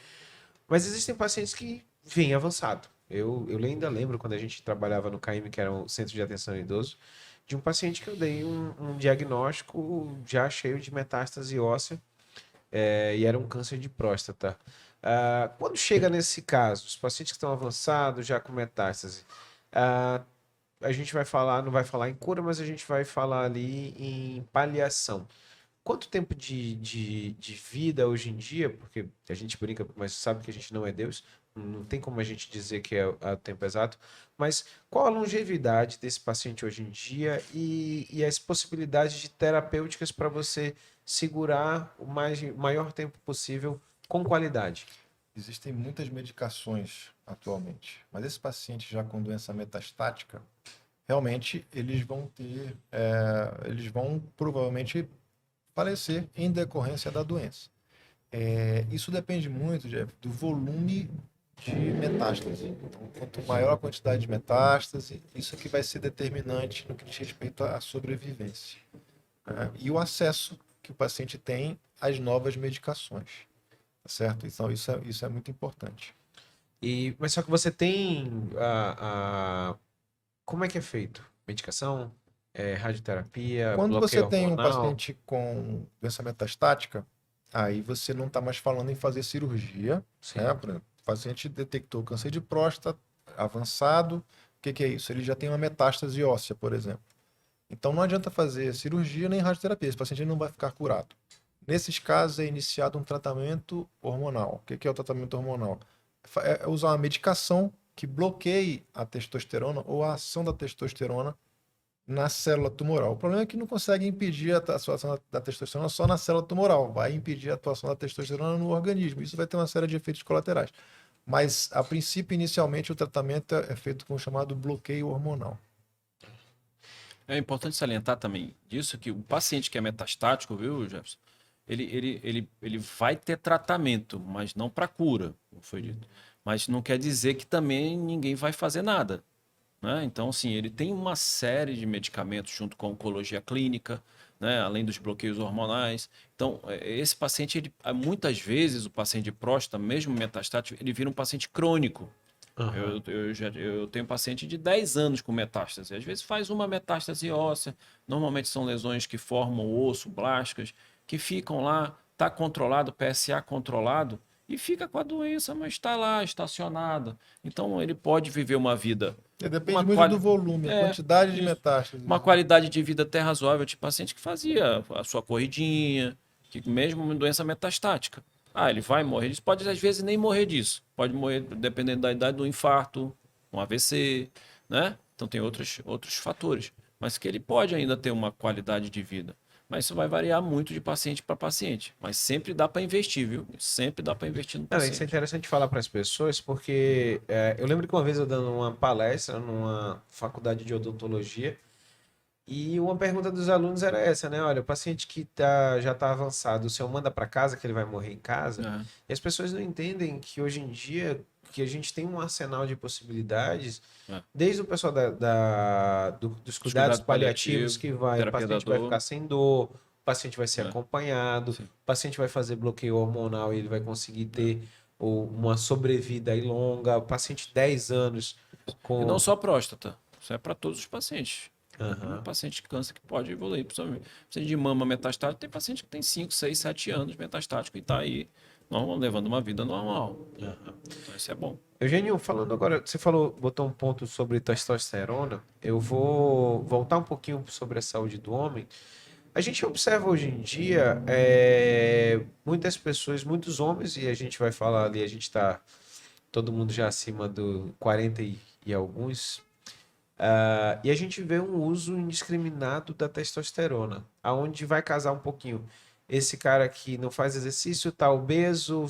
Mas existem pacientes que vêm avançado. Eu ainda lembro quando a gente trabalhava no CAIM, que era o Centro de Atenção ao Idoso, de um paciente que eu dei um diagnóstico já cheio de metástase óssea, e era um câncer de próstata. Quando chega nesse caso, os pacientes que estão avançados, já com metástase, ah, a gente vai falar, não vai falar em cura, mas a gente vai falar ali em paliação. Quanto tempo de vida hoje em dia, porque a gente brinca, mas sabe que a gente não é Deus, não tem como a gente dizer que é o tempo exato, mas qual a longevidade desse paciente hoje em dia e as possibilidades de terapêuticas para você segurar maior tempo possível com qualidade? Existem muitas medicações atualmente, mas esses pacientes já com doença metastática, realmente eles vão provavelmente falecer em decorrência da doença. Isso depende muito, Jeff, do volume de metástase. Então, quanto maior a quantidade de metástase, isso que vai ser determinante no que diz respeito à sobrevivência, né? E o acesso que o paciente tem às novas medicações, tá certo? Então, isso é muito importante. Mas só que você tem como é que é feito? Medicação, radioterapia, Quando você bloqueio tem um hormonal? paciente com doença metastática, aí você não está mais falando em fazer cirurgia, Sim. né? Por exemplo, o paciente detectou câncer de próstata avançado, o que é isso? Ele já tem uma metástase óssea, por exemplo. Então não adianta fazer cirurgia nem radioterapia, esse paciente não vai ficar curado. Nesses casos é iniciado um tratamento hormonal. O que é o tratamento hormonal? É usar uma medicação que bloqueie a testosterona ou a ação da testosterona na célula tumoral. O problema é que não consegue impedir a atuação da testosterona só na célula tumoral, vai impedir a atuação da testosterona no organismo. Isso vai ter uma série de efeitos colaterais. Mas, a princípio, inicialmente, o tratamento é feito com o chamado bloqueio hormonal. É importante salientar também disso que o paciente que é metastático, viu, Jefferson? Ele vai ter tratamento, mas não para cura, como foi dito. Mas não quer dizer que também ninguém vai fazer nada, né? Então, assim, ele tem uma série de medicamentos junto com a oncologia clínica, né? Além dos bloqueios hormonais. Então, esse paciente, muitas vezes, o paciente de próstata, mesmo metastático, ele vira um paciente crônico. Aham. Eu tenho paciente de 10 anos com metástase. Às vezes faz uma metástase óssea. Normalmente são lesões que formam osso, blásticas, que ficam lá, está controlado, PSA controlado, e fica com a doença, mas está lá, estacionada. Então ele pode viver uma vida, Depende uma, muito do quali volume, a é, quantidade de isso, metástases. uma qualidade de vida até razoável. Tipo paciente que fazia a sua corridinha, que mesmo uma doença metastática. Ele vai morrer disso. Pode, às vezes, nem morrer disso. Pode morrer, dependendo da idade, do infarto, um AVC, né? Então, tem outros fatores. Mas que ele pode ainda ter uma qualidade de vida. Mas isso vai variar muito de paciente para paciente. Mas sempre dá para investir, viu? Sempre dá para investir no Não, isso é paciente. interessante falar para as pessoas, porque eu lembro que uma vez eu dando uma palestra numa faculdade de odontologia, e uma pergunta dos alunos era essa, né? Olha, o paciente que já está avançado, o senhor manda para casa que ele vai morrer em casa? É. E as pessoas não entendem que hoje em dia que a gente tem um arsenal de possibilidades, É. desde o pessoal dos Os cuidados cuidados paliativos, paliativos, que o terapia da paciente vai dor. ficar sem dor, o paciente vai ser É. acompanhado, Sim. o paciente vai fazer bloqueio hormonal e ele vai conseguir É. ter ou uma sobrevida aí longa, o paciente 10 anos E não com... só próstata. Isso é para todos os pacientes. Um Aham. paciente de câncer que pode evoluir. Principalmente paciente de mama metastático, tem paciente que tem 5, 6, 7 anos metastático e está aí normal, levando uma vida normal. Aham. Então isso é bom. Eugênio, falando agora, você falou, botou um ponto sobre testosterona. Eu vou voltar um pouquinho sobre a saúde do homem. A gente observa hoje em dia muitas pessoas, muitos homens, e a gente vai falar ali, a gente está todo mundo já acima do 40 e alguns, e a gente vê um uso indiscriminado da testosterona, aonde vai casar um pouquinho. Esse cara que não faz exercício, tá obeso,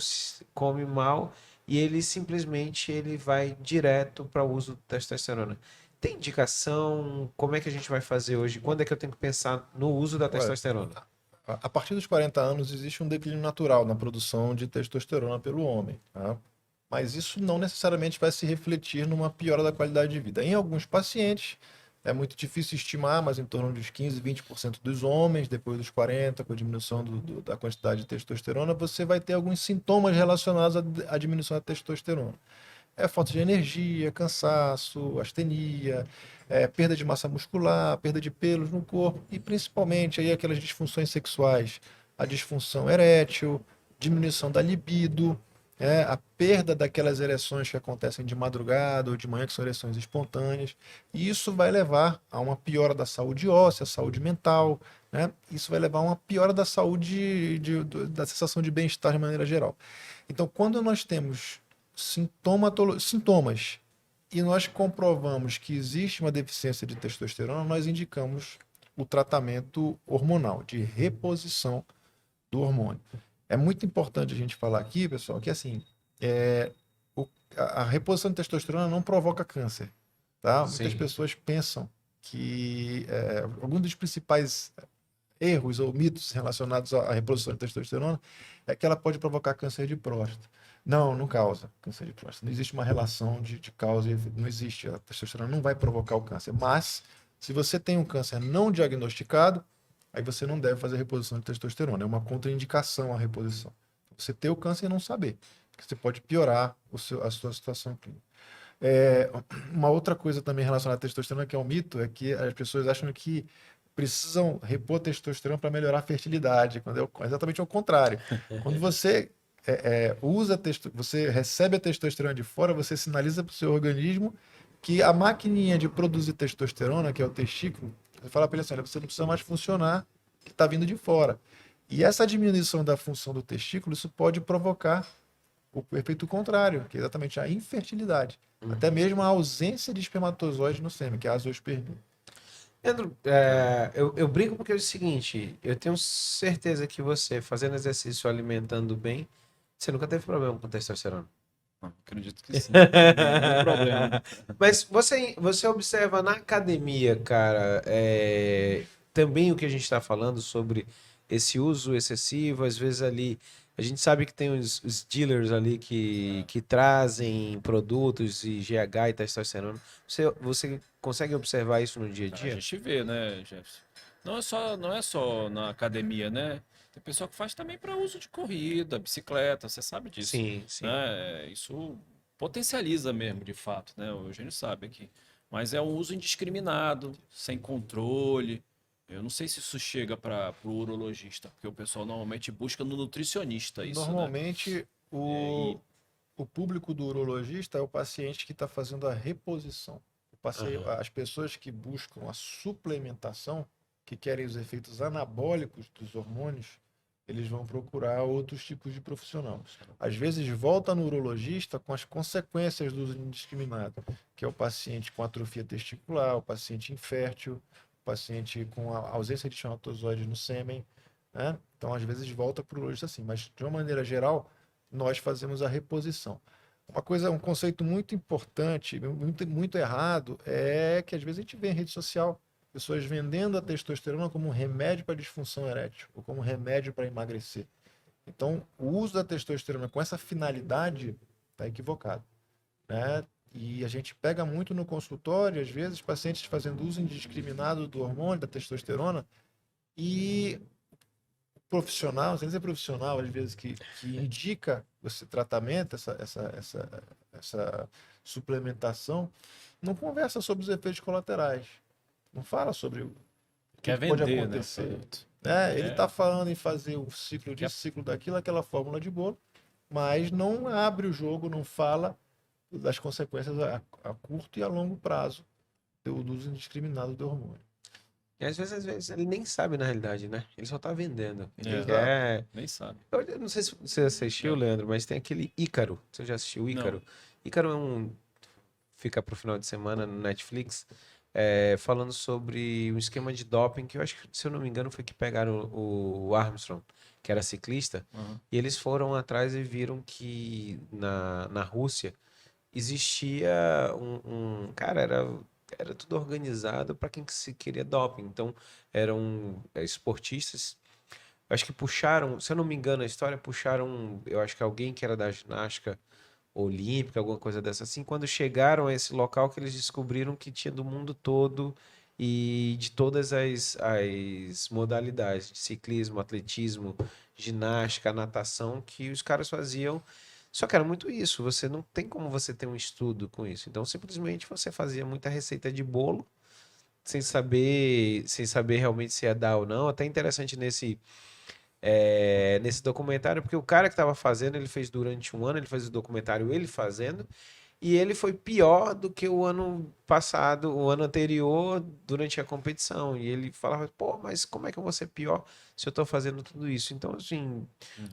come mal, e ele simplesmente ele vai direto para o uso de testosterona. Tem indicação? Como é que a gente vai fazer hoje? Quando é que eu tenho que pensar no uso da Olha, testosterona? a partir dos 40 anos existe um declínio natural na produção de testosterona pelo homem, tá? Mas isso não necessariamente vai se refletir numa piora da qualidade de vida. Em alguns pacientes, é muito difícil estimar, mas em torno dos 15, 20% dos homens, depois dos 40, com a diminuição da quantidade de testosterona, você vai ter alguns sintomas relacionados à diminuição da testosterona. É falta de energia, cansaço, astenia, perda de massa muscular, perda de pelos no corpo e principalmente aí aquelas disfunções sexuais, a disfunção erétil, diminuição da libido, a perda daquelas ereções que acontecem de madrugada ou de manhã, que são ereções espontâneas, e isso vai levar a uma piora da saúde óssea, saúde mental, né? Isso vai levar a uma piora da saúde, da sensação de bem-estar de maneira geral. Então, quando nós temos sintomas e nós comprovamos que existe uma deficiência de testosterona, nós indicamos o tratamento hormonal de reposição do hormônio. É muito importante a gente falar aqui, pessoal, que assim, é, a reposição de testosterona não provoca câncer, tá? Muitas Sim. pessoas pensam que algum dos principais erros ou mitos relacionados à reposição de testosterona é que ela pode provocar câncer de próstata. Não, não causa câncer de próstata. Não existe uma relação de causa e efeito. Não existe. A testosterona não vai provocar o câncer. Mas, se você tem um câncer não diagnosticado, aí você não deve fazer reposição de testosterona. É uma contraindicação à reposição. Você ter o câncer e não saber. Porque você pode piorar a sua situação clínica. Uma outra coisa também relacionada à testosterona, que é um mito, é que as pessoas acham que precisam repor testosterona para melhorar a fertilidade, quando é exatamente ao contrário. Quando você você recebe a testosterona de fora, você sinaliza para o seu organismo que a maquininha de produzir testosterona, que é o testículo, você fala para ele assim, olha, você não precisa mais funcionar, que está vindo de fora. E essa diminuição da função do testículo, isso pode provocar o efeito contrário, que é exatamente a infertilidade. Até mesmo a ausência de espermatozoide no sêmen, que é a azoospermia. Leandro, eu brinco porque é o seguinte, eu tenho certeza que você, fazendo exercício, alimentando bem, você nunca teve problema com testosterona. Não, acredito que sim. Nenhum problema. Mas você observa na academia, cara, também o que a gente está falando sobre esse uso excessivo, às vezes ali, a gente sabe que tem os dealers ali que trazem produtos e GH e testosterona. Você consegue observar isso no dia a A dia? gente vê, né, Jefferson? Não é só na academia, né? Tem pessoal que faz também para uso de corrida, bicicleta, você sabe disso, Sim, sim. né? Isso potencializa mesmo, de fato, né? O Eugênio sabe aqui. Mas é um uso indiscriminado, sem controle. Eu não sei se isso chega para o urologista, porque o pessoal normalmente busca no nutricionista isso, né? Normalmente, E o público do urologista é o paciente que está fazendo a reposição. Aham. As pessoas que buscam a suplementação, que querem os efeitos anabólicos dos hormônios, eles vão procurar outros tipos de profissional. Às vezes volta no urologista com as consequências do uso indiscriminado, que é o paciente com atrofia testicular, o paciente infértil, o paciente com a ausência de espermatozoide no sêmen, né? Então, às vezes volta para o urologista assim, mas de uma maneira geral, nós fazemos a reposição. Um conceito muito importante, muito errado, é que às vezes a gente vê em rede social pessoas vendendo a testosterona como um remédio para disfunção erétil ou como um remédio para emagrecer. Então, o uso da testosterona com essa finalidade está equivocado, né? E a gente pega muito no consultório, às vezes, pacientes fazendo uso indiscriminado do hormônio, da testosterona, e profissional, sem dizer profissional, às vezes, que indica esse tratamento, essa suplementação, não conversa sobre os efeitos colaterais. Não fala sobre o que Quer pode vender, né, o acontecer. produto. Ele está falando em fazer o ciclo disso, ciclo daquilo, aquela fórmula de bolo, mas não abre o jogo, não fala das consequências a curto e a longo prazo do uso indiscriminado do hormônio. E às vezes ele nem sabe na realidade, né? Ele só tá vendendo. Ele Exato. quer. Nem sabe. Eu não sei se você assistiu, Não. Leandro, mas tem aquele Ícaro. Você já assistiu Ícaro? Não. Ícaro é um. Fica pro final de semana no Netflix. Falando sobre um esquema de doping que eu acho que, se eu não me engano, foi que pegaram o Armstrong, que era ciclista, Uhum. e eles foram atrás e viram que na Rússia existia cara, era tudo organizado para quem que se queria doping. Então, eram esportistas. Acho que puxaram, se eu não me engano, a história puxaram, eu acho que alguém que era da ginástica olímpica, alguma coisa dessa assim. Quando chegaram a esse local, que eles descobriram que tinha do mundo todo e de todas as modalidades, de ciclismo, atletismo, ginástica, natação, que os caras faziam. Só que era muito isso, você não tem como você ter um estudo com isso. Então, simplesmente você fazia muita receita de bolo, sem saber realmente se ia dar ou não. Até interessante nesse documentário, porque o cara que estava fazendo, ele fez durante um ano, ele fez o documentário ele fazendo, e ele foi pior do que o ano passado, o ano anterior, durante a competição. E ele falava, pô, mas como é que eu vou ser pior se eu estou fazendo tudo isso? Então, assim,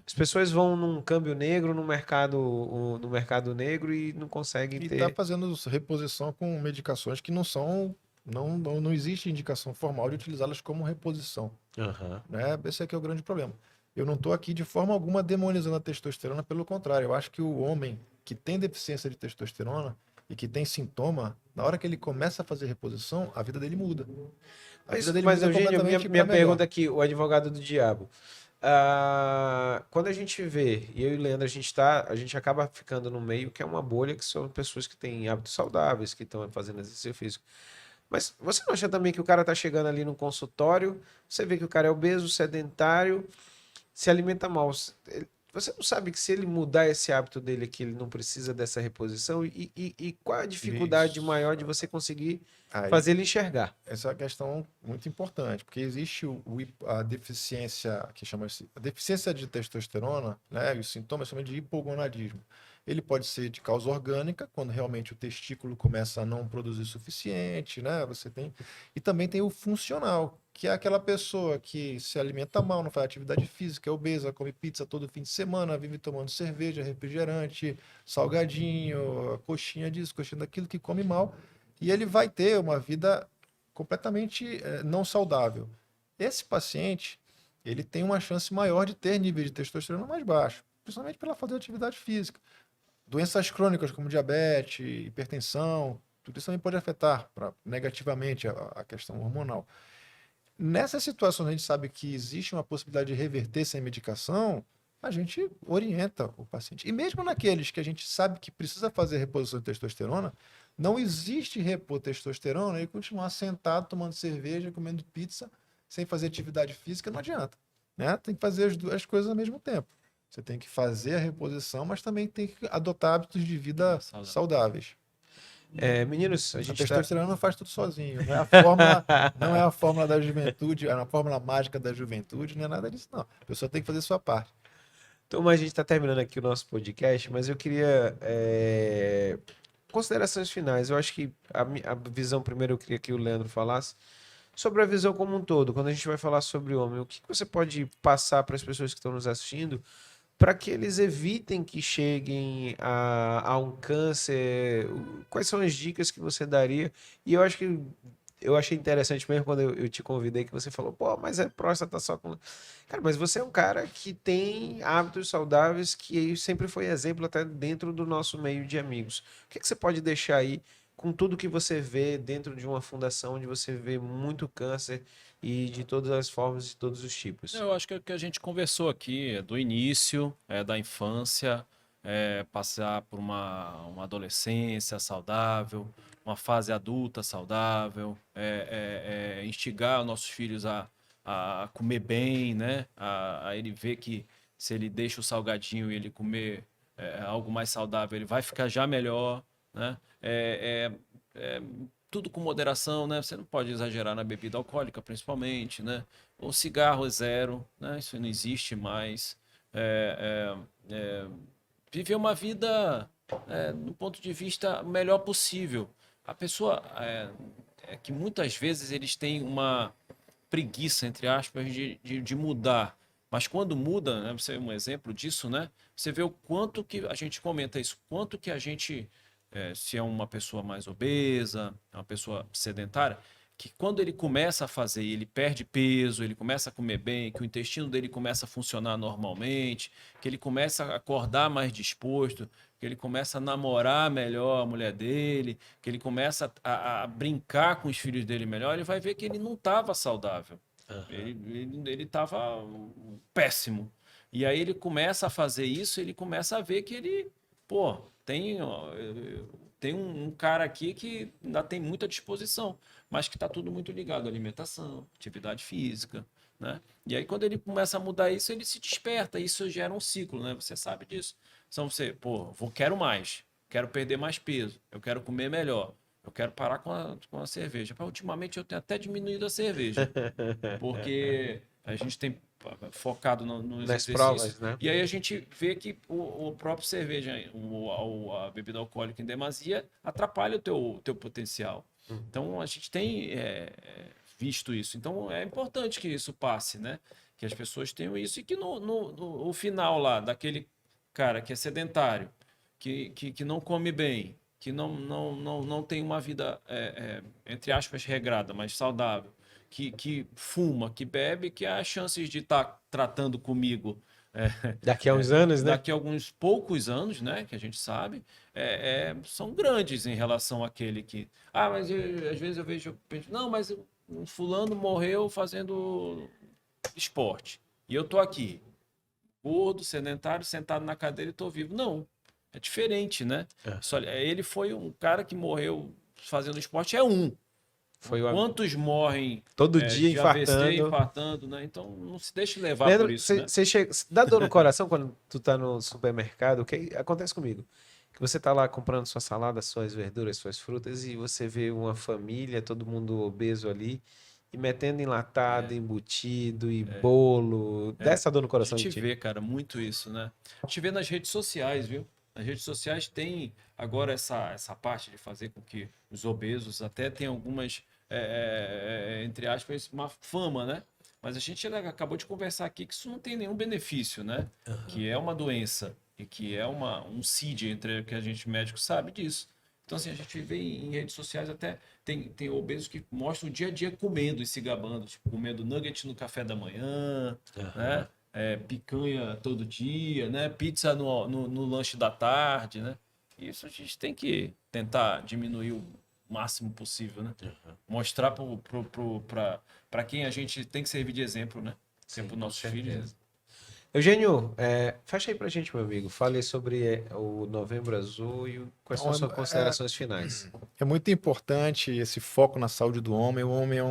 as pessoas vão num câmbio negro, no mercado negro e não conseguem E está ter. fazendo reposição com medicações que não são. Não existe indicação formal de utilizá-las como reposição. Aham. Né? Esse aqui é o grande problema. Eu não estou aqui de forma alguma demonizando a testosterona, pelo contrário, eu acho que o homem que tem deficiência de testosterona e que tem sintoma, na hora que ele começa a fazer reposição, a vida dele muda. A vida dele Mas muda Eugênio, minha, completamente minha para melhor. pergunta aqui, o advogado do diabo. Quando a gente vê, e eu e o Leandro, a gente acaba ficando no meio que é uma bolha, que são pessoas que têm hábitos saudáveis, que estão fazendo exercício físico. Mas você não acha também que o cara tá chegando ali no consultório, você vê que o cara é obeso, sedentário, se alimenta mal. Você não sabe que se ele mudar esse hábito dele aqui, ele não precisa dessa reposição? E qual a dificuldade Isso. maior de você conseguir Aí, fazer ele enxergar? essa é uma questão muito importante, porque existe a deficiência, que chama-se a deficiência de testosterona, né? E os sintomas chamam de hipogonadismo. Ele pode ser de causa orgânica, quando realmente o testículo começa a não produzir o suficiente, né? Você tem, e também tem o funcional, que é aquela pessoa que se alimenta mal, não faz atividade física, é obesa, come pizza todo fim de semana, vive tomando cerveja, refrigerante, salgadinho, coxinha disso, coxinha daquilo, que come mal, e ele vai ter uma vida completamente não saudável. Esse paciente, ele tem uma chance maior de ter nível de testosterona mais baixo, principalmente pela falta de atividade física. Doenças crônicas como diabetes, hipertensão, tudo isso também pode afetar negativamente a questão hormonal. Nessas situações, a gente sabe que existe uma possibilidade de reverter sem medicação, a gente orienta o paciente. E mesmo naqueles que a gente sabe que precisa fazer reposição de testosterona, não existe repor testosterona e continuar sentado tomando cerveja, comendo pizza, sem fazer atividade física, não adianta. Né? Tem que fazer as duas coisas ao mesmo tempo. Você tem que fazer a reposição, mas também tem que adotar hábitos de vida saudáveis. Meninos, a A gente tá. testosterona não faz tudo sozinho. Não é a fórmula, não é a fórmula da juventude, é a fórmula mágica da juventude, não é nada disso, não. A pessoa tem que fazer a sua parte. Então, a gente está terminando aqui o nosso podcast, mas eu queria considerações finais. Eu acho que a visão, primeiro, eu queria que o Leandro falasse sobre a visão como um todo. Quando a gente vai falar sobre o homem, o que você pode passar para as pessoas que estão nos assistindo para que eles evitem que cheguem a um câncer? Quais são as dicas que você daria? E eu acho que eu achei interessante mesmo quando eu te convidei, que você falou, pô, mas é próstata só com. Cara, mas você é um cara que tem hábitos saudáveis, que sempre foi exemplo até dentro do nosso meio de amigos. O que você pode deixar aí com tudo que você vê dentro de uma fundação onde você vê muito câncer e de todas as formas e todos os tipos? Eu acho que o que a gente conversou aqui é do início, da infância, passar por uma adolescência saudável, uma fase adulta saudável, instigar os nossos filhos a a comer bem, né? A ele ver que se ele deixa o salgadinho e ele comer algo mais saudável, ele vai ficar já melhor, né? Tudo com moderação, né? Você não pode exagerar na bebida alcoólica, principalmente, né? O cigarro é zero, né? Isso não existe mais. É, Viver uma vida do ponto de vista melhor possível. A pessoa é que muitas vezes eles têm uma preguiça, entre aspas, de mudar. Mas quando muda, né, você é um exemplo disso, né? Você vê o quanto que a gente comenta isso, quanto que a gente, se é uma pessoa mais obesa, uma pessoa sedentária, que quando ele começa a fazer, ele perde peso, ele começa a comer bem, que o intestino dele começa a funcionar normalmente, que ele começa a acordar mais disposto, que ele começa a namorar melhor a mulher dele, que ele começa a brincar com os filhos dele melhor, ele vai ver que ele não estava saudável. Ele estava péssimo. E aí ele começa a fazer isso, ele começa a ver que ele, pô, tem um cara aqui que ainda tem muita disposição, mas que está tudo muito ligado à alimentação, atividade física, né? E aí quando ele começa a mudar isso, ele se desperta, isso gera um ciclo, né? Você sabe disso. Então você, pô, quero mais, quero perder mais peso, eu quero comer melhor, eu quero parar com a cerveja. Ultimamente eu tenho até diminuído a cerveja, porque a gente tem focado nos Nas exercícios. provas, né? E aí a gente vê que o próprio cerveja, a bebida alcoólica em demasia, atrapalha o teu potencial. Então a gente tem visto isso. Então é importante que isso passe, né? Que as pessoas tenham isso e que no final lá, daquele cara que é sedentário, que não come bem, que não tem uma vida, entre aspas, regrada, mas saudável, que fuma, que bebe, que há chances de estar tratando comigo Daqui a uns anos, né? daqui a alguns poucos anos, né, que a gente sabe, são grandes em relação àquele que... Ah, mas às vezes eu vejo... Não, mas um fulano morreu fazendo esporte. E eu tô aqui, gordo, sedentário, sentado na cadeira e tô vivo. Não, é diferente, né? Só, ele foi um cara que morreu fazendo esporte, Foi Quantos morrem todo dia de AVC, infartando. infartando, né? Então não se deixe levar por Leandro, isso, né? você chega, dá dor no coração quando tu tá no supermercado, o que acontece comigo? Que você tá lá comprando sua salada, suas verduras, suas frutas e você vê uma família, todo mundo obeso ali e metendo enlatado, embutido e bolo. Dá essa dor no A coração de gente ti? vê, cara, muito isso, né? A gente vê nas redes sociais, viu? Nas redes sociais tem agora essa parte de fazer com que os obesos até tenham algumas, entre aspas, uma fama, né? Mas a gente acabou de conversar aqui que isso não tem nenhum benefício, né? Que é uma doença e que é um CID, entre que a gente médico sabe disso. Então, assim, a gente vê em redes sociais até tem obesos que mostram o dia a dia comendo e se gabando, tipo, comendo nugget no café da manhã, né? Picanha todo dia, né? Pizza no lanche da tarde, né? Isso a gente tem que tentar diminuir o máximo possível, né? Mostrar para quem a gente tem que servir de exemplo, né? Sempre os nossos filhos. Né? Eugênio, fecha aí pra gente, meu amigo. Fale sobre o Novembro Azul e quais são as suas considerações finais. É muito importante esse foco na saúde do homem. O homem é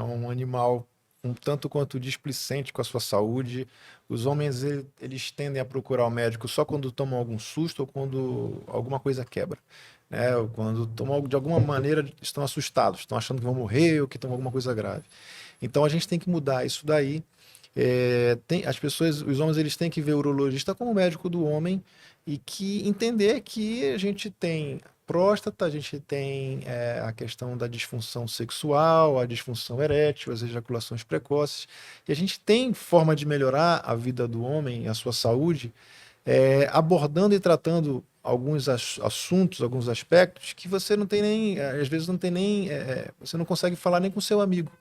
um animal um tanto quanto displicente com a sua saúde. Os homens, eles tendem a procurar o médico só quando tomam algum susto ou quando alguma coisa quebra, né? Ou quando tomam, de alguma maneira, estão assustados, estão achando que vão morrer ou que estão com alguma coisa grave. Então a gente tem que mudar isso daí. As pessoas, os homens, eles têm que ver o urologista como médico do homem e que entender que a gente tem próstata, a gente tem a questão da disfunção sexual, a disfunção erétil, as ejaculações precoces, e a gente tem forma de melhorar a vida do homem, a sua saúde, abordando e tratando alguns assuntos, alguns aspectos que você não tem nem, às vezes não tem nem, você não consegue falar nem com seu amigo.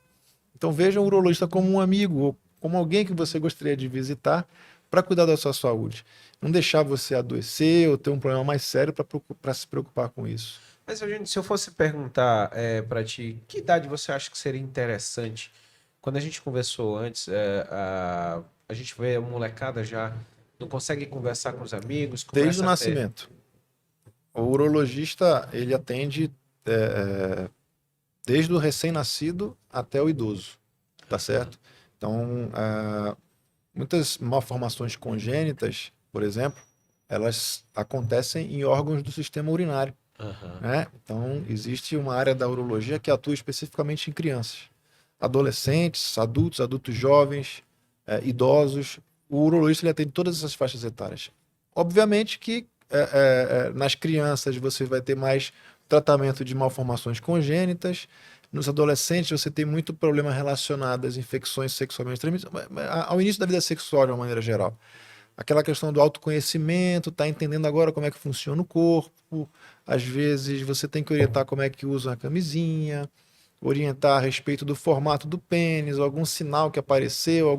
Então veja o urologista como um amigo ou como alguém que você gostaria de visitar para cuidar da sua saúde. Não deixar você adoecer ou ter um problema mais sério para se preocupar com isso. Mas, Eugênio, se eu fosse perguntar para ti, que idade você acha que seria interessante? Quando a gente conversou antes, a gente vê a molecada já não consegue conversar com os amigos. Desde o nascimento. O urologista, ele atende desde o recém-nascido até o idoso. tá certo? Então, muitas malformações congênitas, por exemplo, elas acontecem em órgãos do sistema urinário, né? Então, existe uma área da urologia que atua especificamente em crianças, adolescentes, adultos jovens, idosos. O urologista ele atende todas essas faixas etárias. Obviamente que nas crianças você vai ter mais tratamento de malformações congênitas. Nos adolescentes você tem muito problema relacionado às infecções sexualmente transmissíveis, ao início da vida sexual de uma maneira geral. Aquela questão do autoconhecimento, tá entendendo agora como é que funciona o corpo. Às vezes você tem que orientar como é que usa a camisinha, orientar a respeito do formato do pênis, algum sinal que apareceu,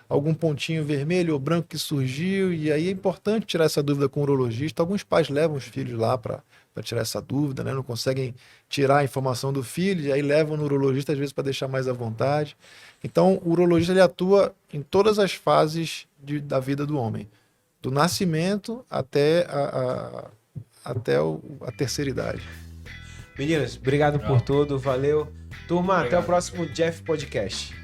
algum pontinho vermelho ou branco que surgiu, e aí é importante tirar essa dúvida com o urologista. Alguns pais levam os filhos lá para tirar essa dúvida, né? Não conseguem tirar a informação do filho, e aí levam no urologista às vezes para deixar mais à vontade. Então, o urologista ele atua em todas as fases da vida do homem, do nascimento até a terceira idade. Meninas, obrigado por tudo, valeu. Turma, até o Obrigado. próximo Jeff Podcast.